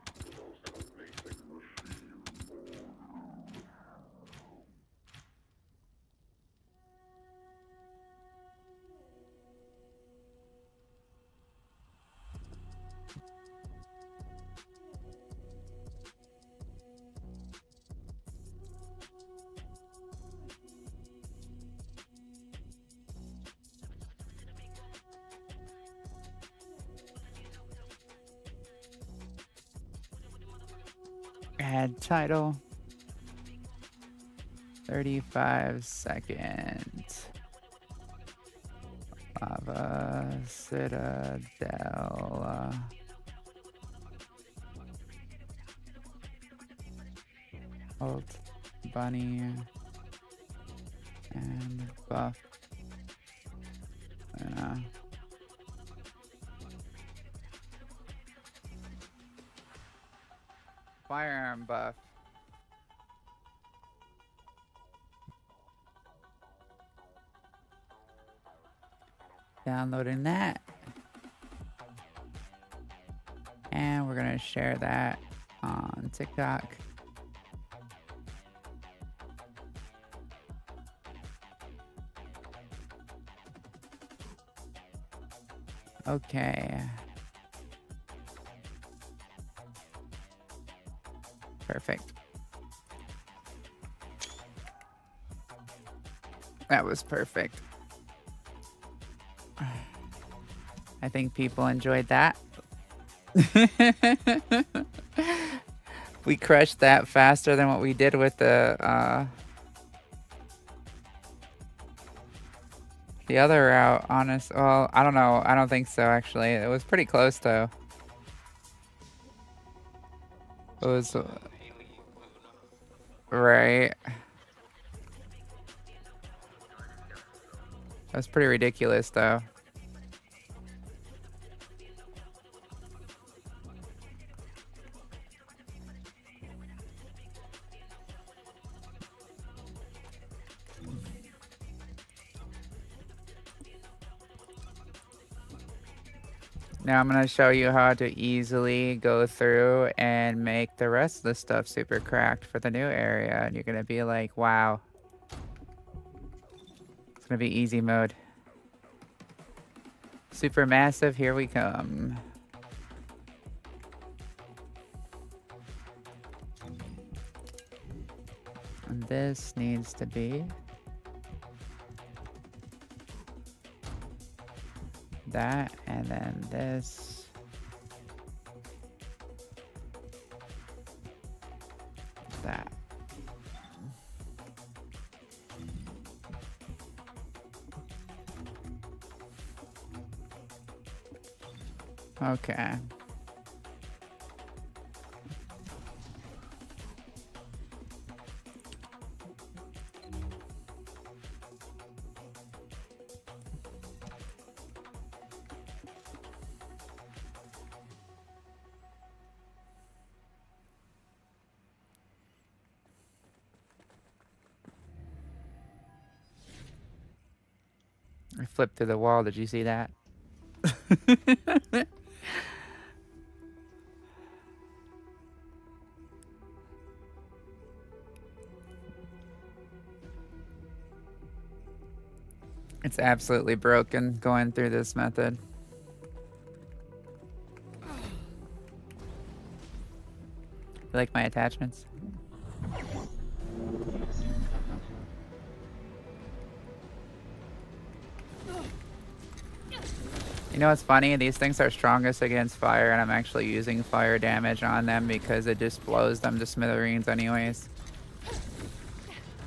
Add title. 35 seconds. Lava Citadel. Alt Bunny and buff. Firearm buff. Downloading that. And we're gonna share that on TikTok. Okay. Perfect. That was perfect. I think people enjoyed that. We crushed that faster than what we did with the other route, well, I don't know. I don't think so, actually. It was pretty close, though. It was... Right. That's pretty ridiculous, though. Now I'm going to show you how to easily go through and make the rest of the stuff super cracked for the new area. And you're going to be like, wow. It's going to be easy mode. Super massive, here we come. And this needs to be that, and then this. That. Okay. I flipped through the wall. Did you see that? It's absolutely broken going through this method. You like my attachments? You know what's funny? These things are strongest against fire, and I'm actually using fire damage on them because it just blows them to smithereens anyways.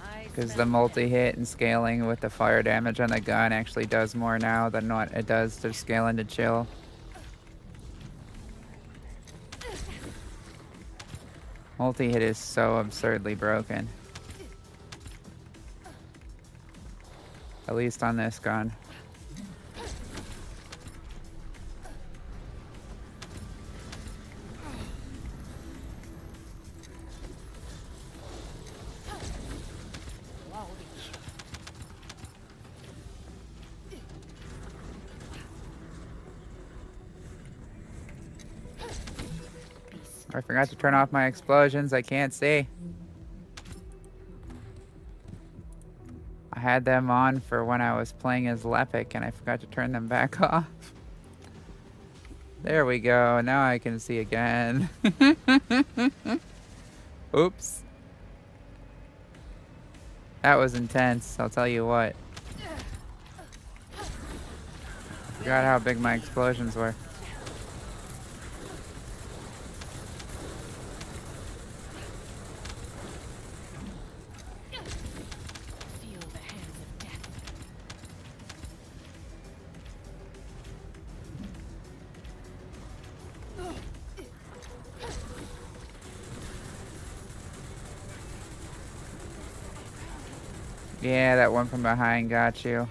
Nice Because the multi-hit and scaling with the fire damage on the gun actually does more now than what it does to scale into chill. Multi-hit is so absurdly broken. At least on this gun. I forgot to turn off my explosions. I can't see. I had them on for when I was playing as Lepic, and I forgot to turn them back off. There we go. Now I can see again. Oops. That was intense, I'll tell you what. Forgot how big my explosions were. Yeah, that one from behind got you.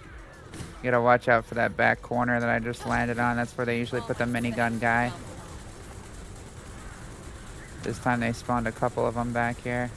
You gotta watch out for that back corner that I just landed on. That's where they usually put the minigun guy. This time they spawned a couple of them back here.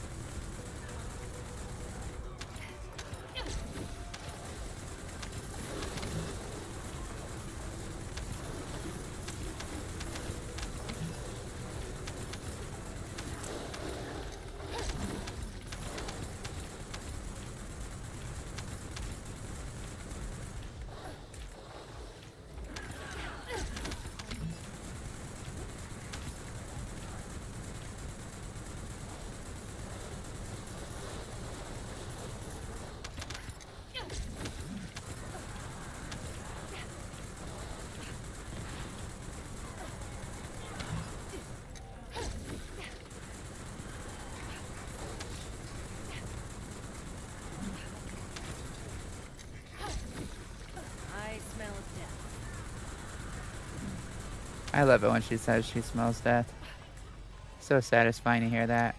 I love it when she says she smells death. So satisfying to hear that.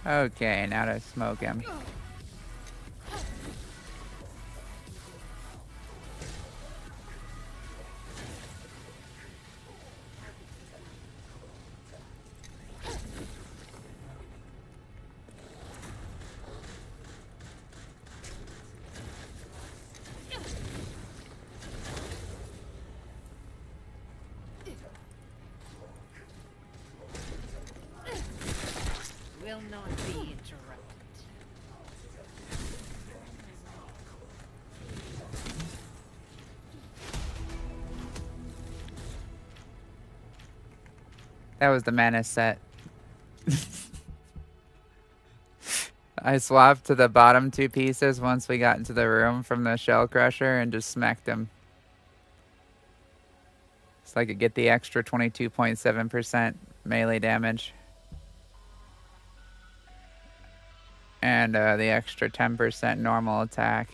Okay, now to smoke him. Will not be interrupted. That was the Menace set. I swapped to the bottom two pieces once we got into the room from the Shell Crusher and just smacked him. So I could get the extra 22.7% melee damage. And the extra 10% normal attack.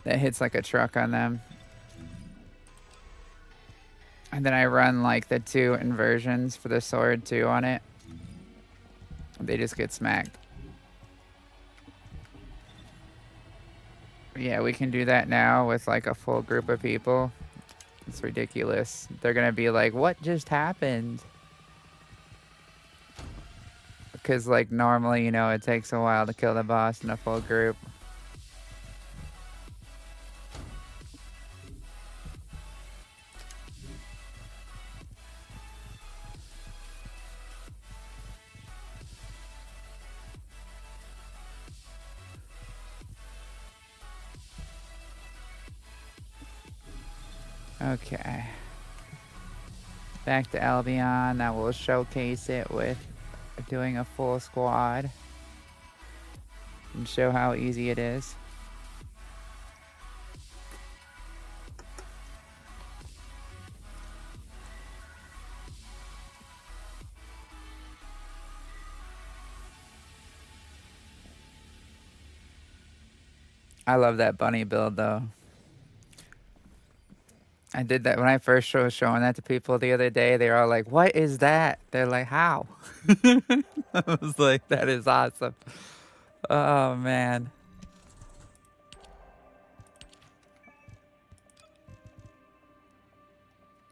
that hits like a truck on them. And then I run like the 2 inversions for the sword too on it. They just get smacked. Yeah, we can do that now with like a full group of people. It's ridiculous. They're gonna be like, what just happened? Because like normally, you know, it takes a while to kill the boss in a full group. Okay. Back to Albion. Now we'll showcase it with doing a full squad and show how easy it is. I love that bunny build though. I did that when I first was showing that to people the other day. They were all like, what is that? They're like, how? I was like, that is awesome. Oh, man.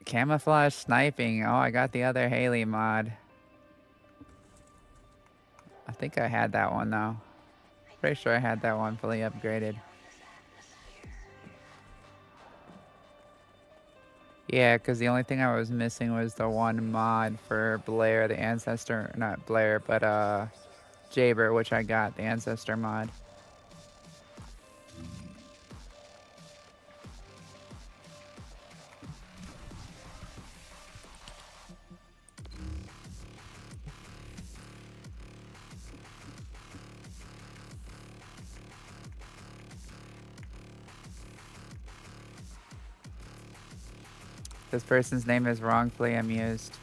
Camouflage sniping. Oh, I got the other Haley mod. I think I had that one, though. Pretty sure I had that one fully upgraded. Yeah, because the only thing I was missing was the one mod for Blair, the Ancestor. Not Blair, but Jaber, which I got, the Ancestor mod. This person's name is wrongfully amused.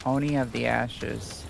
Oni of the Ashes.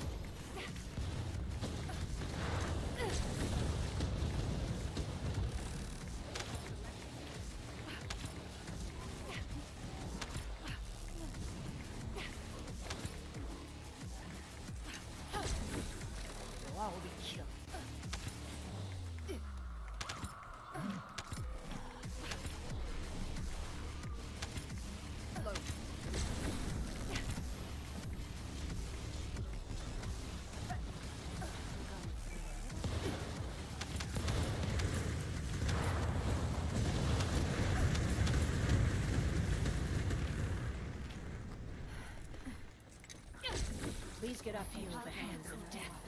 Please get up here with the hands of death.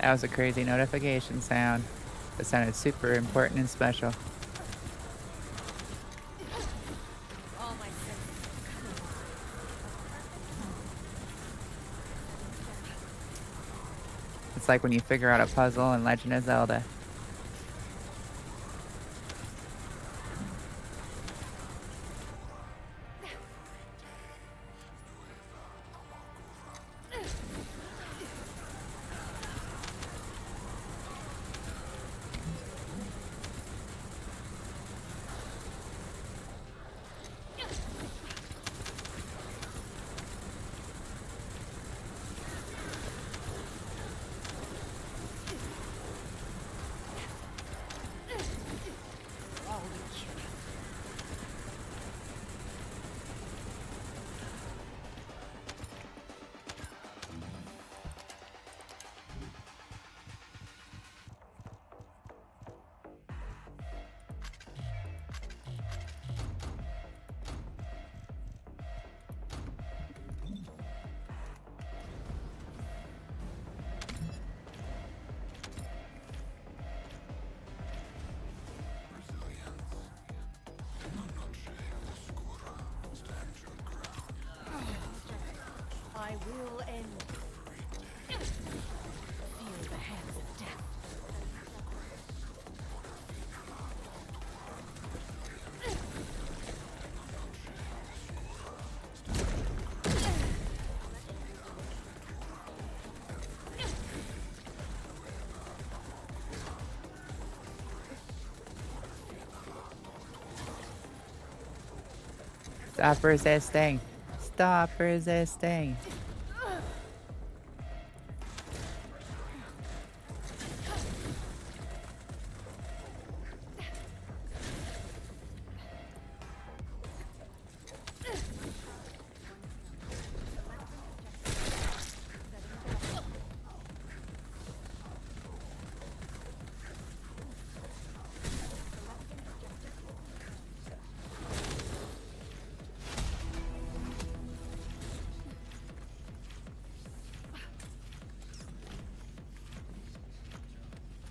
That was a crazy notification sound. That sounded super important and special. All my senses. It's like when you figure out a puzzle in Legend of Zelda. I will end. Feel the hands of death. Stop resisting. Stop resisting.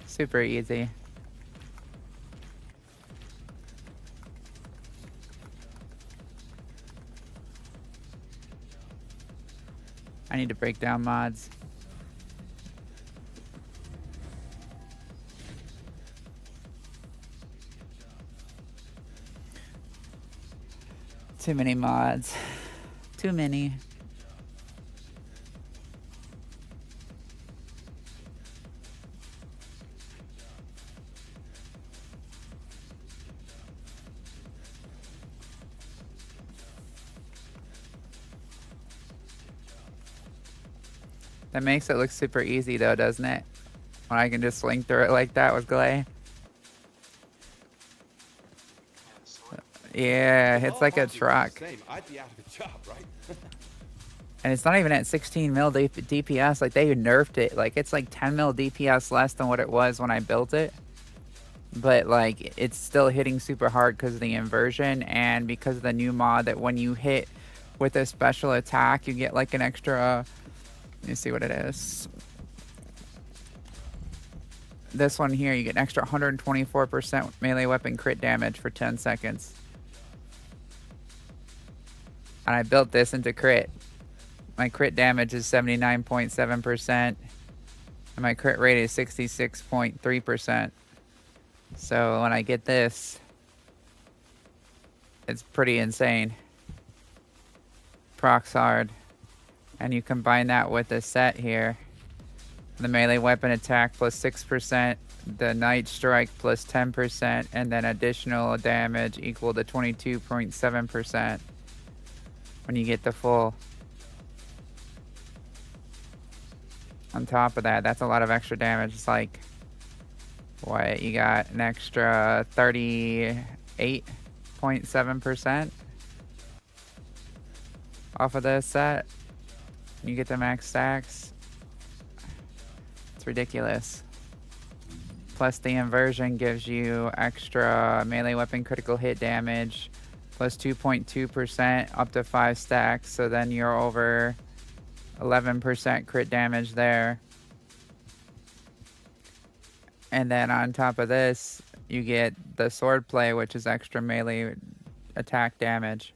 Super easy. I need to break down mods. Too many mods. Too many. That makes it look super easy though, doesn't it? When I can just swing through it like that with Glay. Yeah, it's like a truck. I'd be out of a job, right? And it's not even at 16 mil DPS. Like, they nerfed it. Like, it's like 10 mil DPS less than what it was when I built it. But, like, it's still hitting super hard because of the inversion and because of the new mod that when you hit with a special attack, you get, like, an extra... Let me see what it is. This one here, you get an extra 124% melee weapon crit damage for 10 seconds. And I built this into crit. My crit damage is 79.7%. And my crit rate is 66.3%. So when I get this, it's pretty insane. Procs hard. And you combine that with the set here. The melee weapon attack plus 6%, the night strike plus 10%, and then additional damage equal to 22.7% when you get the full. On top of that, that's a lot of extra damage. It's like, what, you got an extra 38.7% off of this set. You get the max stacks. It's ridiculous. Plus the inversion gives you extra melee weapon critical hit damage plus 2.2% up to 5 stacks. So then you're over 11% crit damage there. And then on top of this, you get the sword play, which is extra melee attack damage.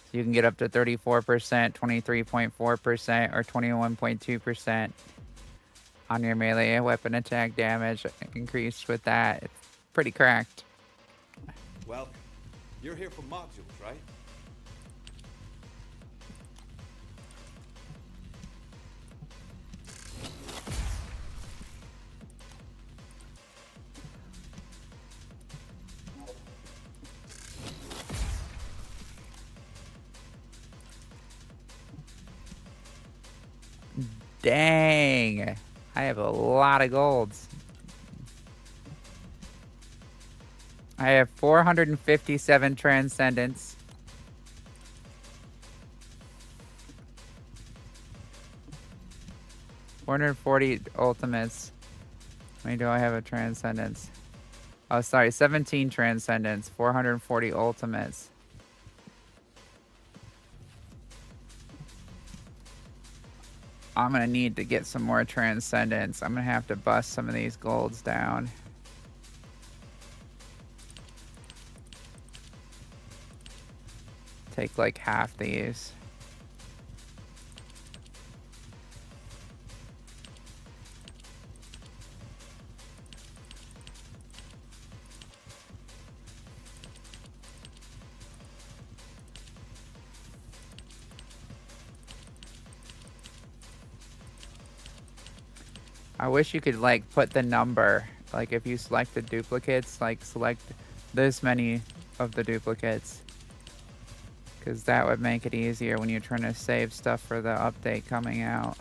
So you can get up to 34%, 23.4%, or 21.2% on your melee weapon attack damage increased with that. It's pretty cracked. Well, you're here for modules, right? Dang! I have a lot of golds. I have 457 transcendence. $440 ultimates. How many do I have a transcendence? Oh, sorry, 17 transcendence, 440 ultimates. I'm gonna need to get some more transcendence. I'm gonna have to bust some of these golds down. Take like half these. I wish you could like put the number, like if you select the duplicates, like select this many of the duplicates, because that would make it easier when you're trying to save stuff for the update coming out.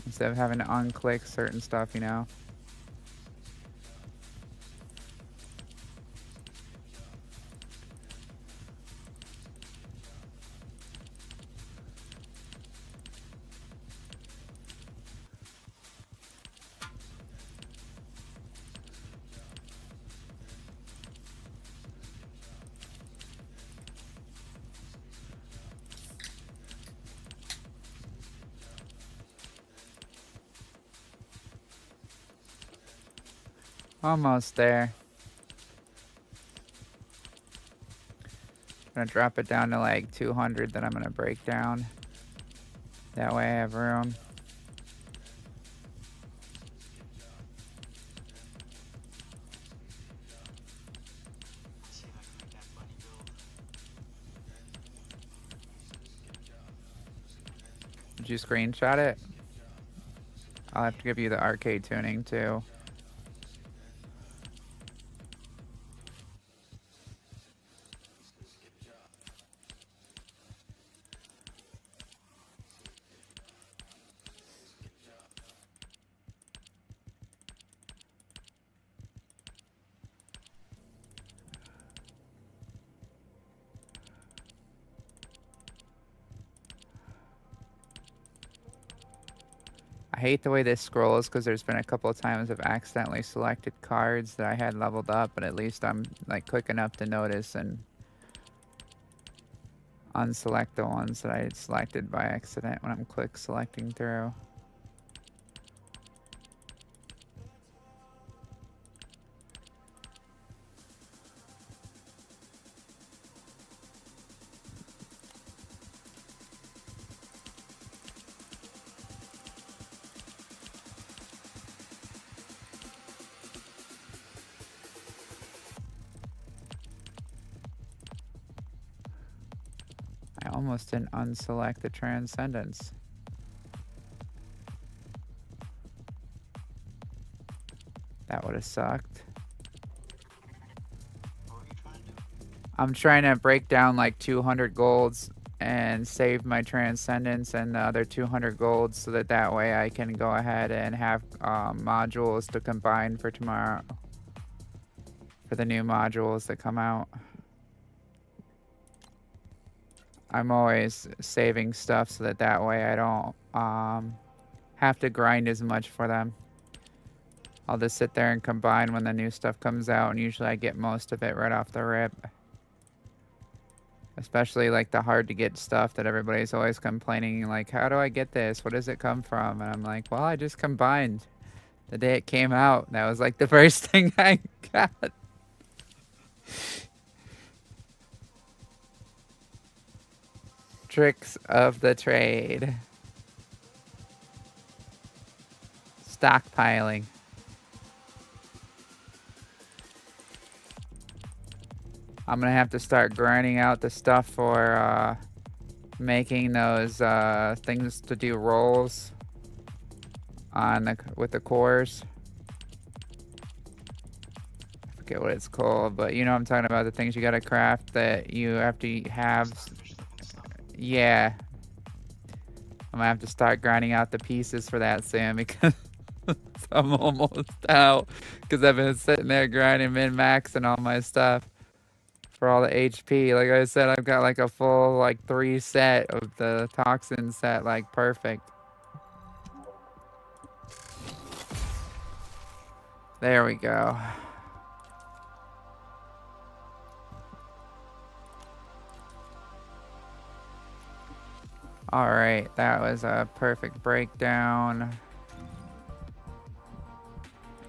Instead of having to unclick certain stuff, you know. Almost there. I'm gonna drop it down to like 200, then I'm gonna break down. That way I have room. See if I can make that bunny build. Did you screenshot it? I'll have to give you the arcade tuning too. I hate the way this scrolls because there's been a couple of times I've accidentally selected cards that I had leveled up, but at least I'm like quick enough to notice and unselect the ones that I selected by accident when I'm quick selecting through. I almost didn't unselect the transcendence. That would have sucked. What were you trying to do? I'm trying to break down like 200 golds and save my transcendence and the other 200 golds so that that way I can go ahead and have modules to combine for tomorrow. For the new modules that come out. I'm always saving stuff so that that way I don't have to grind as much for them. I'll just sit there and combine when the new stuff comes out, and usually I get most of it right off the rip. Especially like the hard to get stuff that everybody's always complaining, like, how do I get this? What does it come from? And I'm like, well, I just combined the day it came out. That was like the first thing I got. Tricks of the trade. Stockpiling. I'm gonna have to start grinding out the stuff for making those things to do rolls on with the cores. I forget what it's called, but you know what I'm talking about, the things you gotta craft that you have to have. Yeah. I'm gonna have to start grinding out the pieces for that soon because I'm almost out. Because I've been sitting there grinding min-max and all my stuff for all the HP. Like I said, I've got like a full like 3 set of the toxin set, like perfect. There we go. All right, that was a perfect breakdown.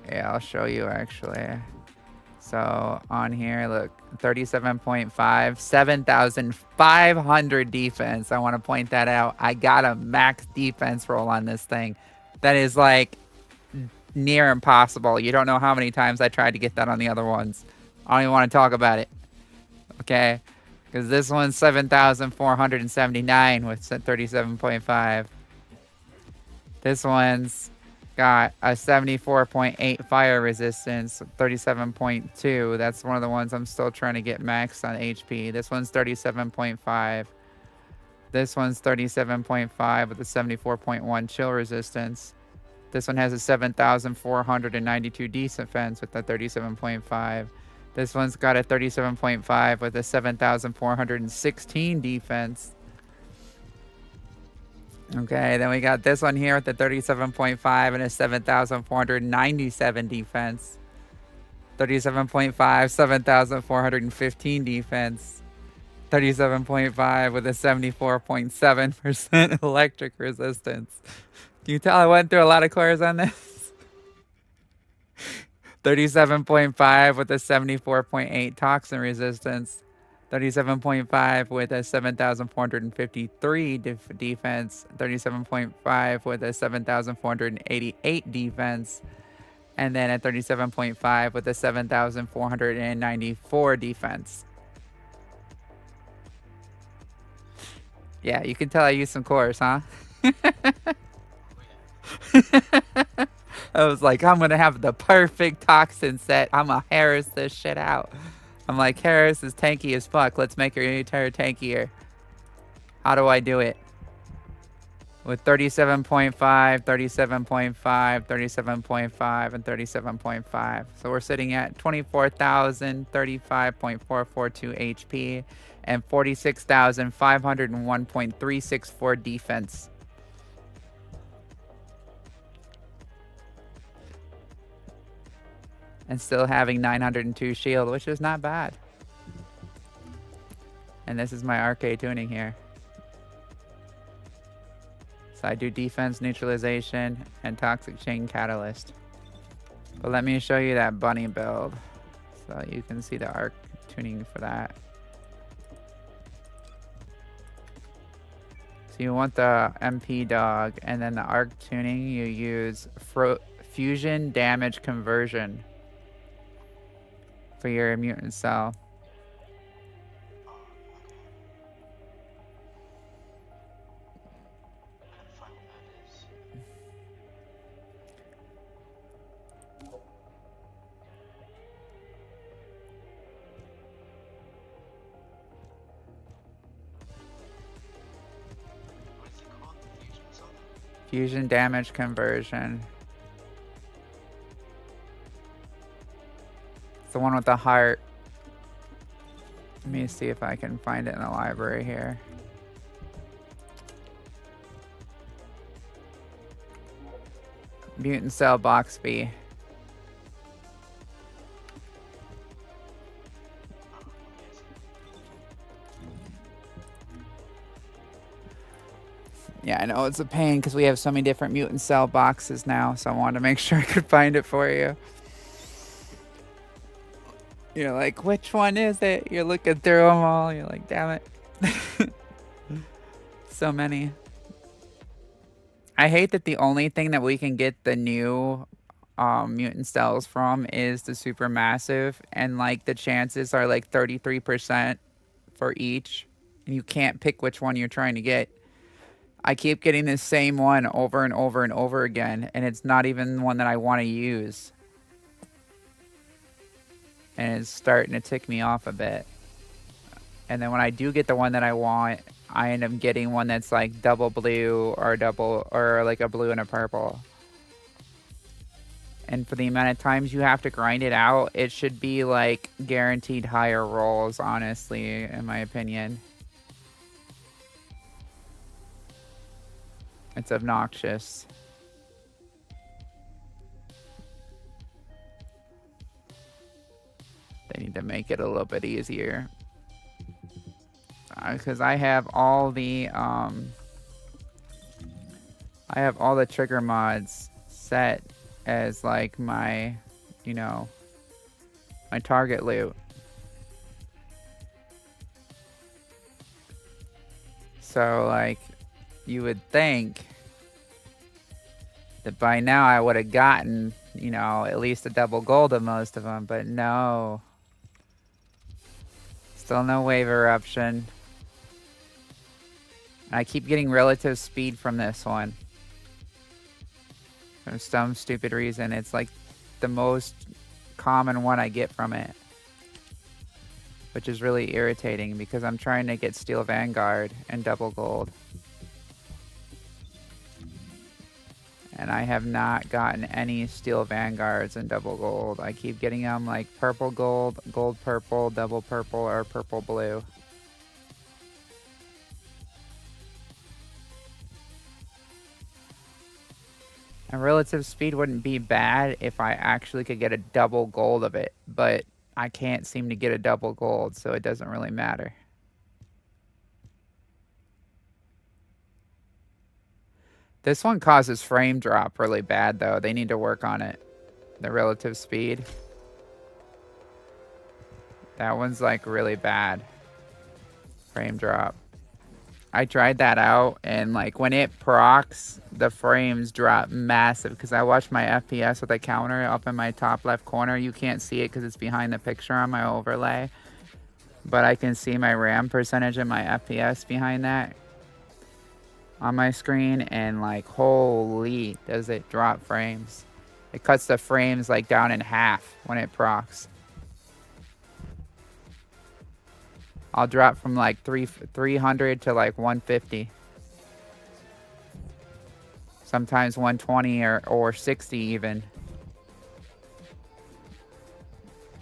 Yeah, I'll show you actually. So on here, look, 37.5, 7,500 defense. I want to point that out. I got a max defense roll on this thing. That is like near impossible. You don't know how many times I tried to get that on the other ones. I don't even want to talk about it. Okay? Because this one's 7,479 with 37.5. This one's got a 74.8 fire resistance, 37.2. That's one of the ones I'm still trying to get maxed on HP. This one's 37.5. This one's 37.5 with a 74.1 chill resistance. This one has a 7,492 defense with a 37.5. This one's got a 37.5 with a 7,416 defense. Okay, then we got this one here with the 37.5 and a 7,497 defense. 37.5, 7,415 defense. 37.5 with a 74.7% electric resistance. Can you tell I went through a lot of cores on this? 37.5 with a 74.8 toxin resistance. 37.5 with a 7,453 defense. 37.5 with a 7,488 defense. And then a 37.5 with a 7,494 defense. Yeah, you can tell I used some cores, huh? I was like, I'm gonna have the perfect toxin set. I'm gonna Harris this shit out. I'm like, Harris is tanky as fuck. Let's make her entire tankier. How do I do it? With 37.5, 37.5, 37.5, and 37.5. So we're sitting at 24,035.442 HP and 46,501.364 defense. And still having 902 shield, which is not bad. And this is my arcade tuning here. So I do defense, neutralization, and toxic chain catalyst. But let me show you that bunny build so you can see the arc tuning for that. So you want the MP dog, and then the arc tuning, you use fusion damage conversion for your mutant cell. Fusion damage conversion. It's the one with the heart. Let me see if I can find it in the library here. Mutant Cell Box B. Yeah, I know it's a pain because we have so many different mutant cell boxes now, so I wanted to make sure I could find it for you. You're like, which one is it? You're looking through them all. You're like, damn it. So many. I hate that the only thing that we can get the new mutant cells from is the supermassive, and like the chances are like 33% for each, and you can't pick which one you're trying to get. I keep getting the same one over and over and over again, and it's not even one that I want to use. And it's starting to tick me off a bit. And then when I do get the one that I want, I end up getting one that's like double blue or like a blue and a purple. And for the amount of times you have to grind it out, it should be like guaranteed higher rolls, honestly, in my opinion. It's obnoxious. They need to make it a little bit easier. Because I have all the trigger mods set as like my, you know, my target loot. So like, you would think that by now I would have gotten, you know, at least a double gold of most of them, but no. Still no wave eruption. I keep getting relative speed from this one. For some stupid reason, it's like the most common one I get from it. Which is really irritating because I'm trying to get Steel Vanguard and double gold. And I have not gotten any Steel Vanguards and double gold. I keep getting them like purple gold, gold purple, double purple, or purple blue. And relative speed wouldn't be bad if I actually could get a double gold of it, but I can't seem to get a double gold, so it doesn't really matter. This one causes frame drop really bad, though. They need to work on it. The relative speed. That one's like really bad. Frame drop. I tried that out, and like when it procs, the frames drop massive because I watched my FPS with a counter up in my top left corner. You can't see it because it's behind the picture on my overlay, but I can see my RAM percentage and my FPS behind that on my screen, and like holy, does it drop frames. It cuts the frames like down in half when it procs. I'll drop from like 300 to like 150. Sometimes 120 or 60 even.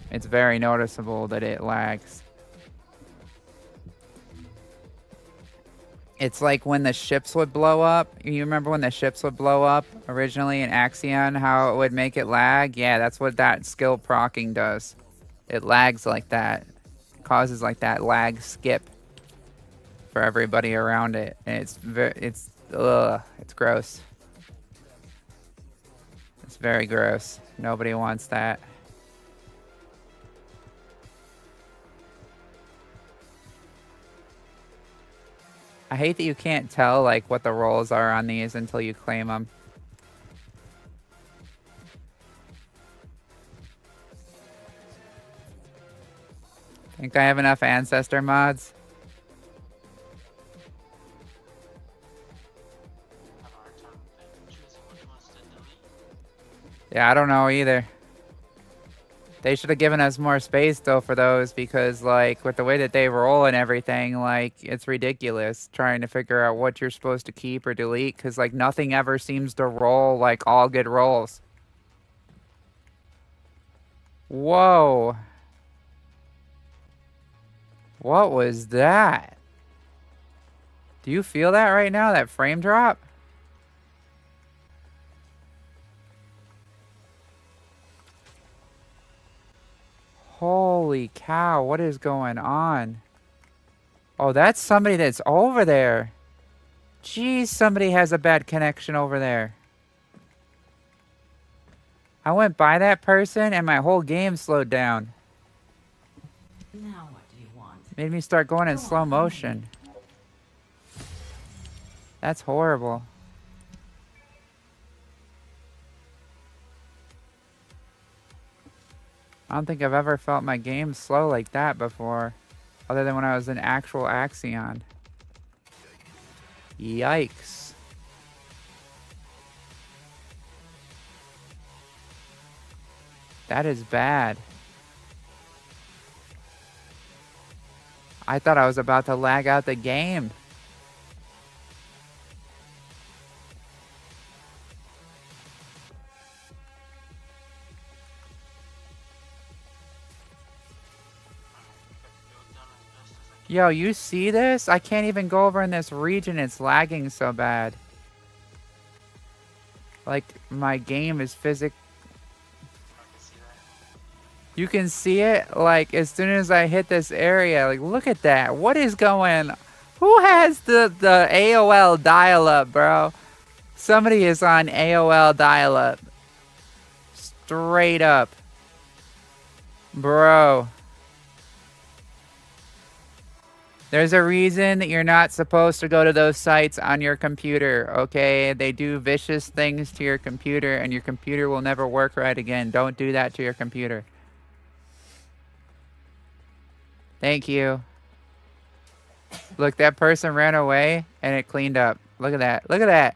It's very noticeable that it lags. It's like when the ships would blow up. You remember when the ships would blow up originally in Axion, how it would make it lag? Yeah, that's what that skill procking does. It lags like that. Causes like that lag skip for everybody around it, and it's gross. It's very gross. Nobody wants that. I hate that you can't tell like what the rolls are on these until you claim them. Think I have enough ancestor mods? Yeah, I don't know either. They should have given us more space though for those, because like with the way that they roll and everything, like it's ridiculous trying to figure out what you're supposed to keep or delete, because like nothing ever seems to roll like all good rolls. Whoa. What was that? Do you feel that right now, that frame drop? Holy cow, what is going on? Oh, that's somebody that's over there. Jeez, somebody has a bad connection over there. I went by that person and my whole game slowed down. Now what do you want? Made me start going in Go slow on, motion. That's horrible. I don't think I've ever felt my game slow like that before. Other than when I was in actual Axion. Yikes. That is bad. I thought I was about to lag out the game. Yo, you see this? I can't even go over in this region. It's lagging so bad. Like, my game is You can see it, like, as soon as I hit this area. Like, look at that. What is going... Who has the AOL dial-up, bro? Somebody is on AOL dial-up. Straight up. Bro. There's a reason that you're not supposed to go to those sites on your computer, okay? They do vicious things to your computer, and your computer will never work right again. Don't do that to your computer. Thank you. Look, that person ran away, and it cleaned up. Look at that. Look at that.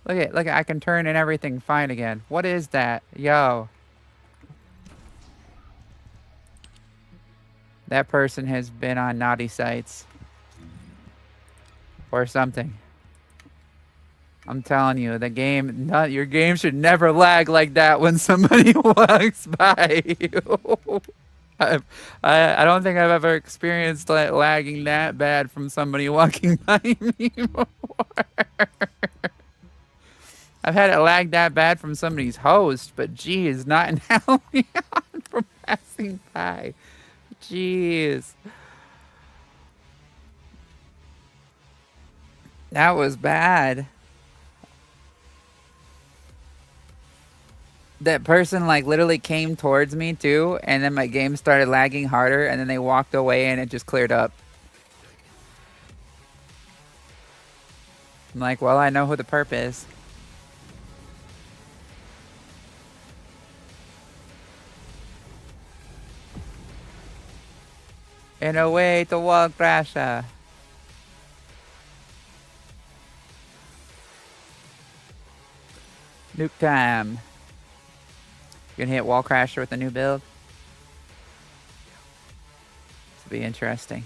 Look at, I can turn and everything fine again. What is that? Yo. That person has been on naughty sites. Or something. I'm telling you, the game, your game should never lag like that when somebody walks by you. I don't think I've ever experienced lagging that bad from somebody walking by me before. I've had it lag that bad from somebody's host, but geez, not in Halloween from passing by. Jeez. That was bad. That person like literally came towards me too, and then my game started lagging harder, and then they walked away and it just cleared up. I'm like, well, I know who the perp is. In a way to wall crasher. Nuke time. You're gonna hit wall crasher with the new build? This will be interesting.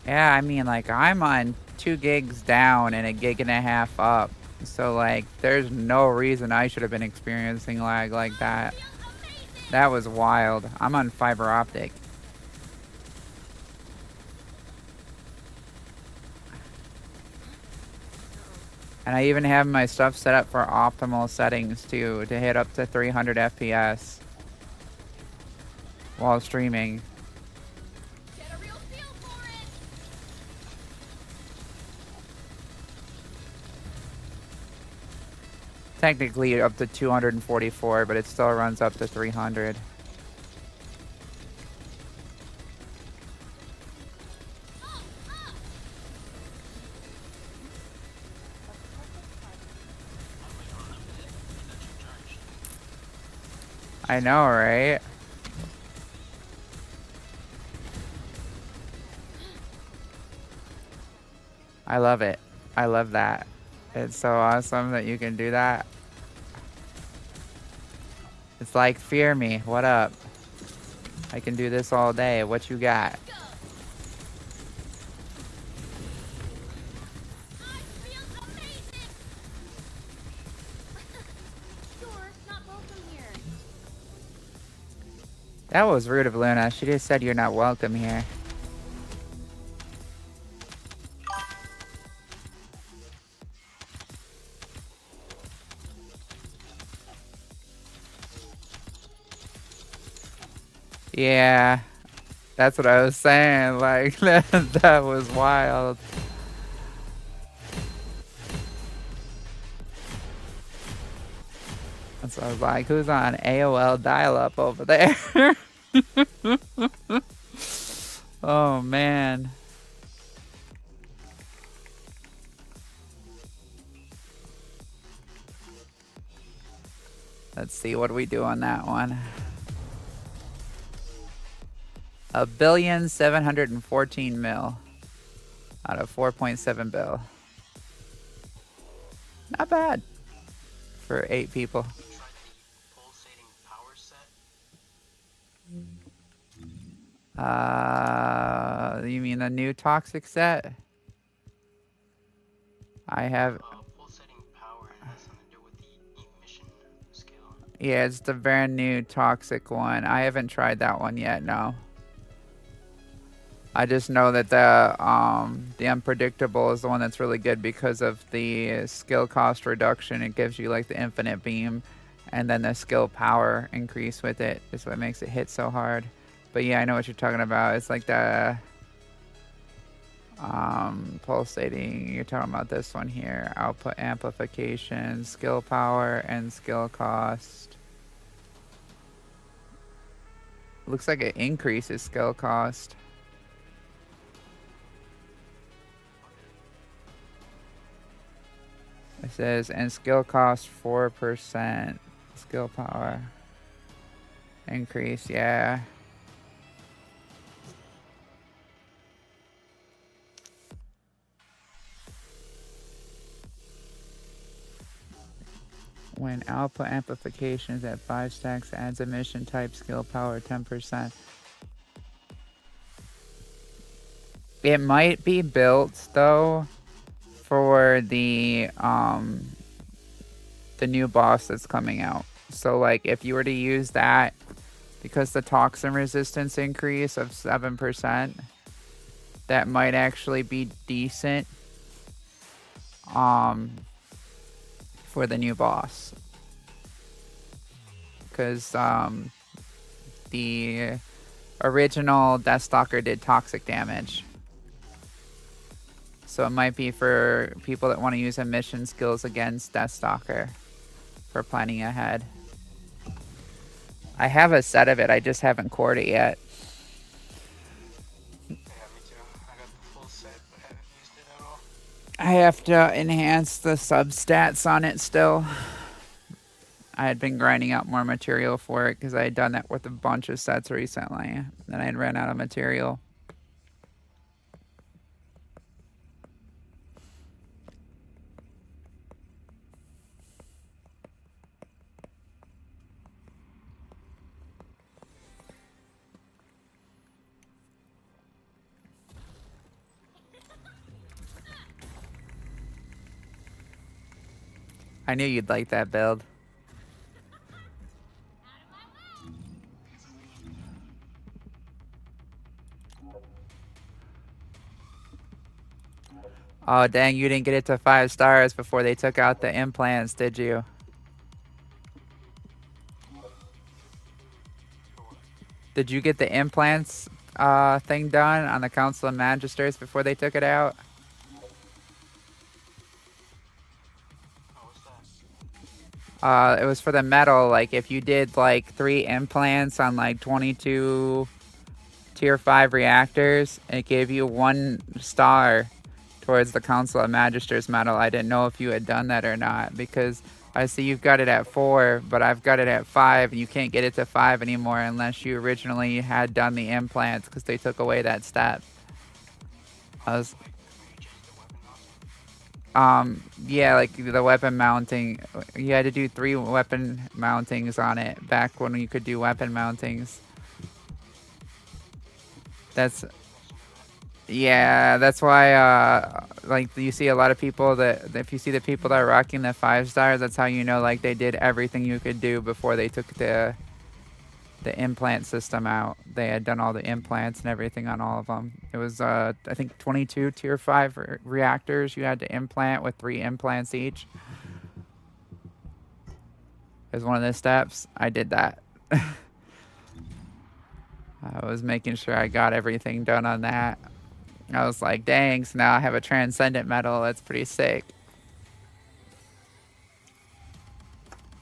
Yeah, I mean, like, I'm on 2 gigs down and 1.5 gigs up. So, like, there's no reason I should have been experiencing lag like that. That was wild. I'm on fiber optic. And I even have my stuff set up for optimal settings, too, to hit up to 300 FPS while streaming. Technically up to 244, but it still runs up to 300. I know, right? I love it. I love that. It's so awesome that you can do that. It's like, fear me. What up? I can do this all day. What you got? That was rude of Luna. She just said you're not welcome here. Yeah, that's what I was saying. Like, that was wild. So I was like, who's on AOL dial-up over there? Oh, man. Let's see, what do we do on that one? 1,714 mil out of 4.7 bill. Not bad for 8 people. You tried the pulsating power set? You mean the new toxic set? I have. Pulsating power and has something to do with the emission scale. Yeah, it's the brand new toxic one. I haven't tried that one yet. No. I just know that the unpredictable is the one that's really good because of the skill cost reduction. It gives you like the infinite beam, and then the skill power increase with it is what makes it hit so hard. But yeah, I know what you're talking about. It's like the pulsating. You're talking about this one here. Output amplification, skill power, and skill cost. Looks like it increases skill cost. It says, and skill cost 4%. Skill power increase, yeah. When output amplification is at 5 stacks, adds emission type skill power 10%. It might be built though for the new boss that's coming out. So like if you were to use that, because the toxin resistance increase of 7%, that might actually be decent for the new boss. Because the original Deathstalker did toxic damage. So it might be for people that want to use emission skills against Deathstalker for planning ahead. I have a set of it, I just haven't cored it yet. Yeah, me too. I got the full set, but haven't used it at all. I have to enhance the substats on it still. I had been grinding out more material for it because I had done that with a bunch of sets recently. Then I had ran out of material. I knew you'd like that build. Oh, dang, you didn't get it to 5 stars before they took out the implants, did you? Did you get the implants thing done on the Council of Magisters before they took it out? It was for the metal. Like, if you did, like, 3 implants on, like, 22 Tier 5 reactors, it gave you 1 star towards the Council of Magisters medal. I didn't know if you had done that or not, because I see you've got it at 4, but I've got it at 5, and you can't get it to 5 anymore unless you originally had done the implants, because they took away that step. I was... yeah, like the weapon mounting, you had to do 3 weapon mountings on it back when you could do weapon mountings. That's, yeah, that's why, like, you see a lot of people that, if you see the people that are rocking the 5 stars, that's how you know, like, they did everything you could do before they took the the implant system out. They had done all the implants and everything on all of them. It was, I think, 22 Tier 5 reactors you had to implant with 3 implants each. As one of the steps, I did that. I was making sure I got everything done on that. I was like, dang, so now I have a transcendent medal. That's pretty sick.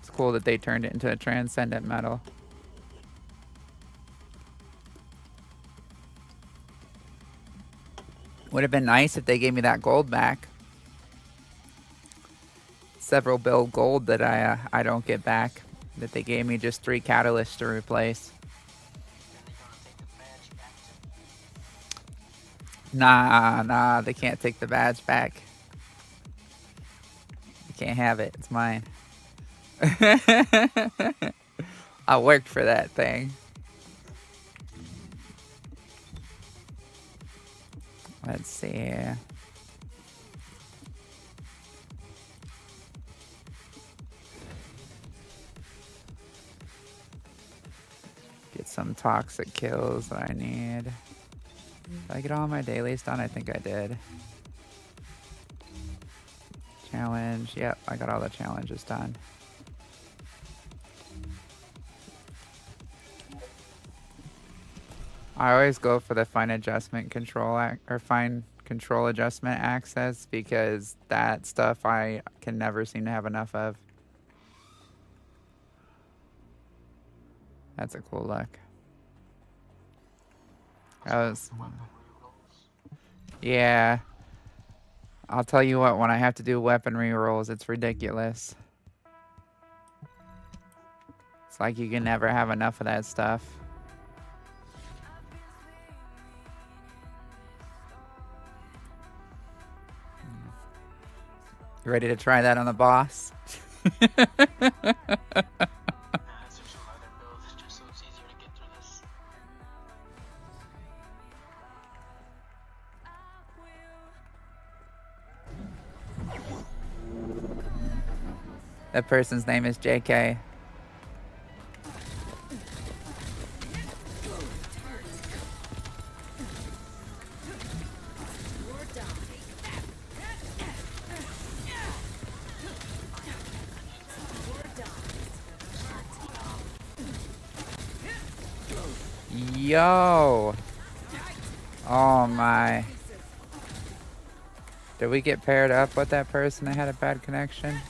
It's cool that they turned it into a transcendent medal. Would have been nice if they gave me that gold back. Several bill gold that I don't get back. That they gave me just 3 catalysts to replace. Nah, they can't take the badge back. You can't have it. It's mine. I worked for that thing. Let's see. Get some toxic kills that I need. Did I get all my dailies done? I think I did. Challenge. Yep, I got all the challenges done. I always go for the fine adjustment control or fine control adjustment access because that stuff I can never seem to have enough of. That's a cool look. That was... Yeah. I'll tell you what, when I have to do weapon rerolls, it's ridiculous. It's like you can never have enough of that stuff. You ready to try that on the boss? That person's name is JK. Yo! Oh my. Did we get paired up with that person that had a bad connection?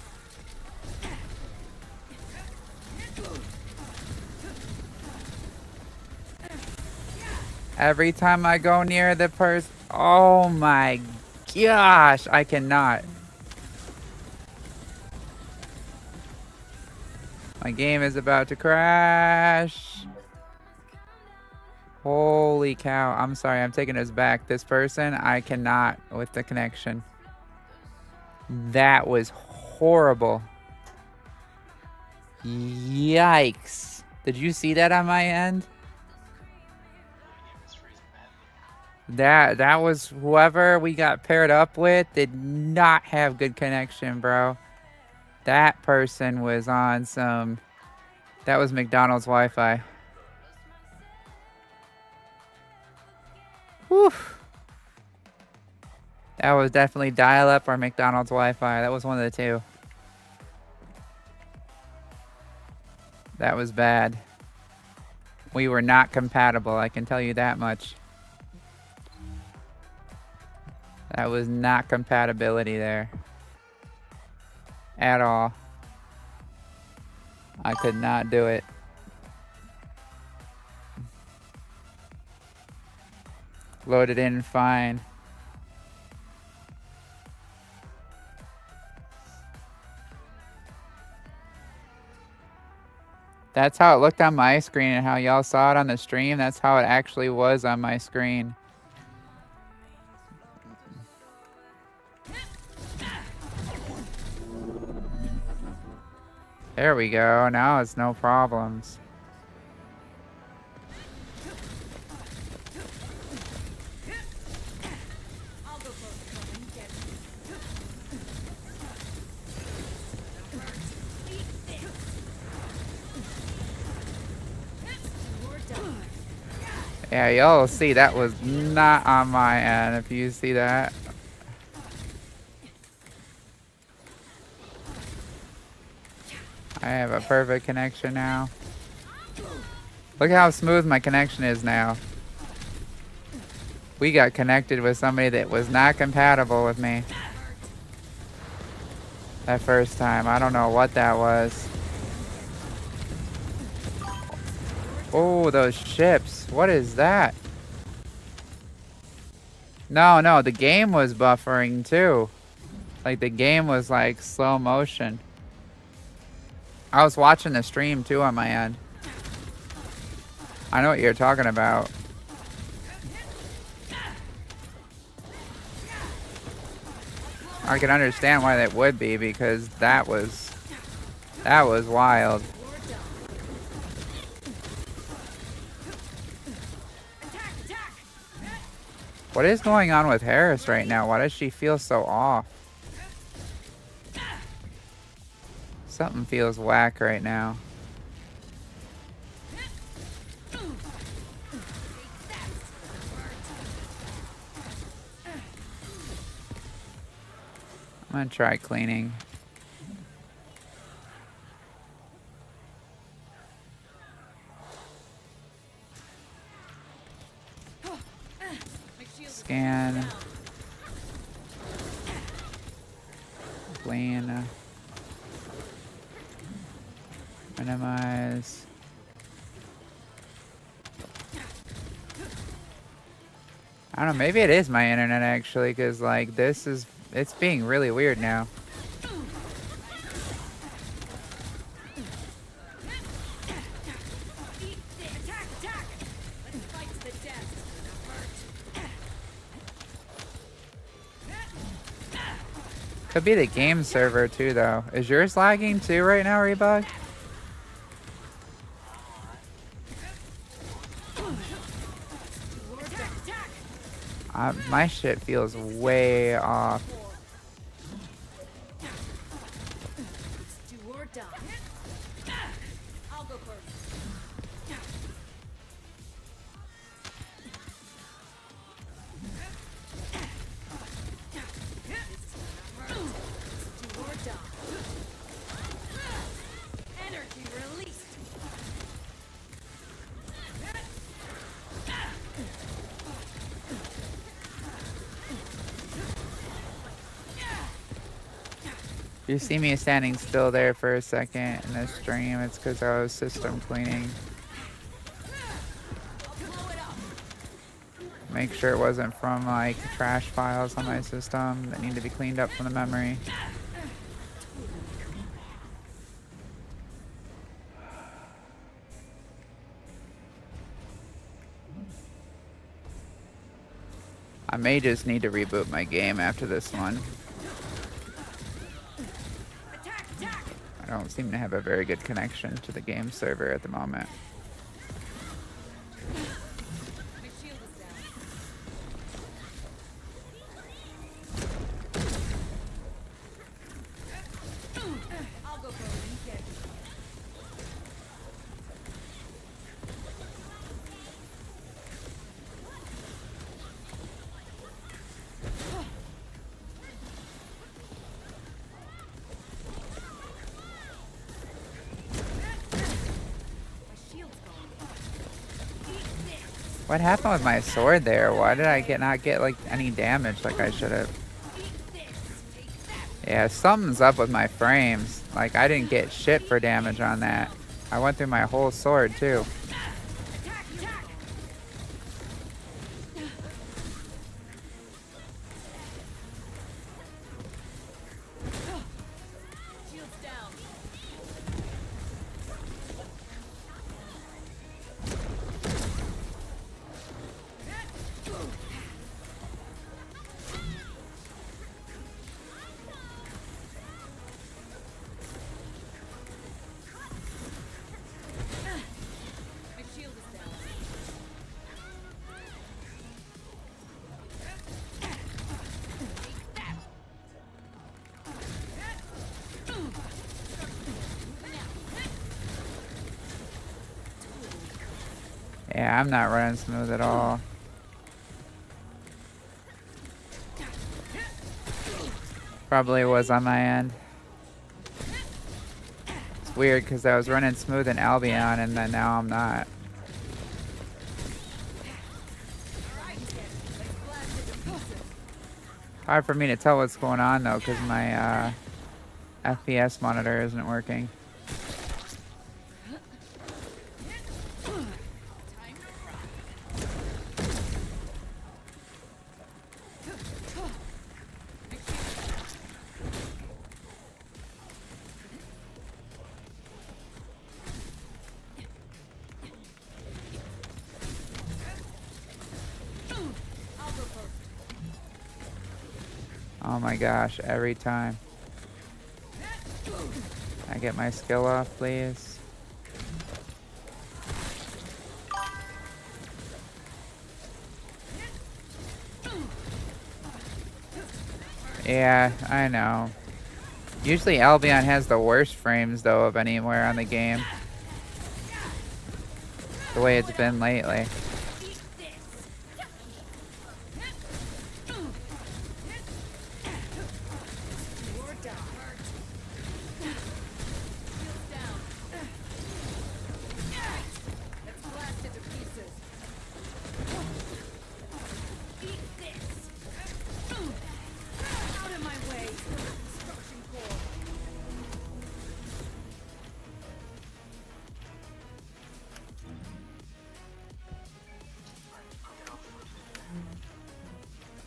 Every time I go near the person... Oh my gosh! I cannot. My game is about to crash. Holy cow. I'm sorry, I'm taking this back. This person, I cannot with the connection. That was horrible. Yikes. Did you see that on my end? That was whoever we got paired up with did not have good connection, bro. That person was on some... That was McDonald's Wi-Fi. Whew. That was definitely dial-up or McDonald's Wi-Fi. That was one of the two. That was bad. We were not compatible, I can tell you that much. That was not compatibility there. At all. I could not do it. Loaded in fine. That's how it looked on my screen and how y'all saw it on the stream. That's how it actually was on my screen. There we go. Now it's no problems. Yeah, y'all see that was not on my end, if you see that. I have a perfect connection now. Look how smooth my connection is now. We got connected with somebody that was not compatible with me that first time. I don't know what that was. Oh, those ships. What is that? No, the game was buffering too. Like the game was like slow motion. I was watching the stream too on my end. I know what you're talking about. I can understand why that would be, because that was wild. What is going on with Harris right now? Why does she feel so off? Something feels whack right now. I'm gonna try cleaning. Scan. Clean. Minimize. I don't know, maybe it is my internet actually, because like it's being really weird now. Could be the game server too though. Is yours lagging too right now, Rebug? My shit feels way off. You see me standing still there for a second in this stream, it's because I was system cleaning. Make sure it wasn't from like trash files on my system that need to be cleaned up from the memory. I may just need to reboot my game after this one. I don't seem to have a very good connection to the game server at the moment. What happened with my sword there? Why did I not get like any damage like I should have? Yeah, something's up with my frames. Like I didn't get shit for damage on that. I went through my whole sword too. Yeah, I'm not running smooth at all. Probably was on my end. It's weird because I was running smooth in Albion and then now I'm not. Hard for me to tell what's going on though because my FPS monitor isn't working. Oh my gosh, every time. Can I get my skill off, please? Yeah, I know. Usually Albion has the worst frames, though, of anywhere on the game. The way it's been lately.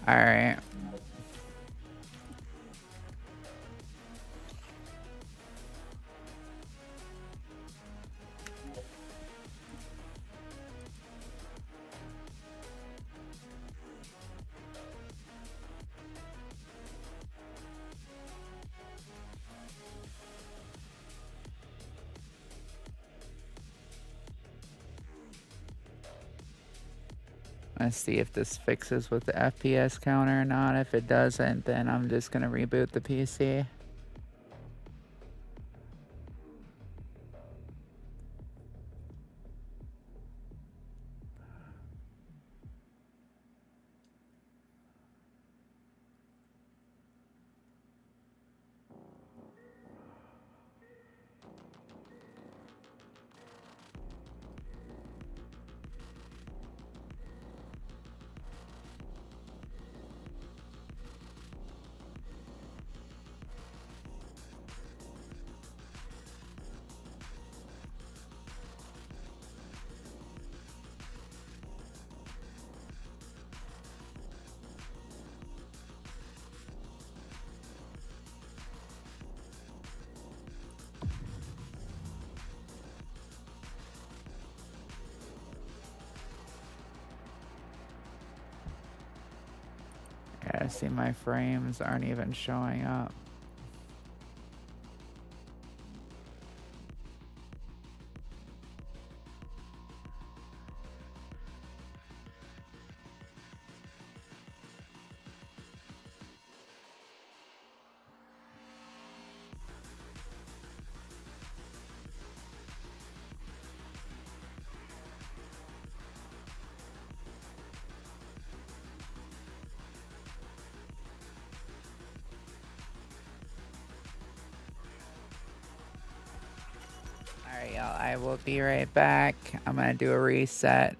Alright. Let's see if this fixes with the FPS counter or not. If it doesn't, then I'm just gonna reboot the PC. Yeah, see, my frames aren't even showing up. Alright, y'all, I will be right back. I'm gonna do a reset.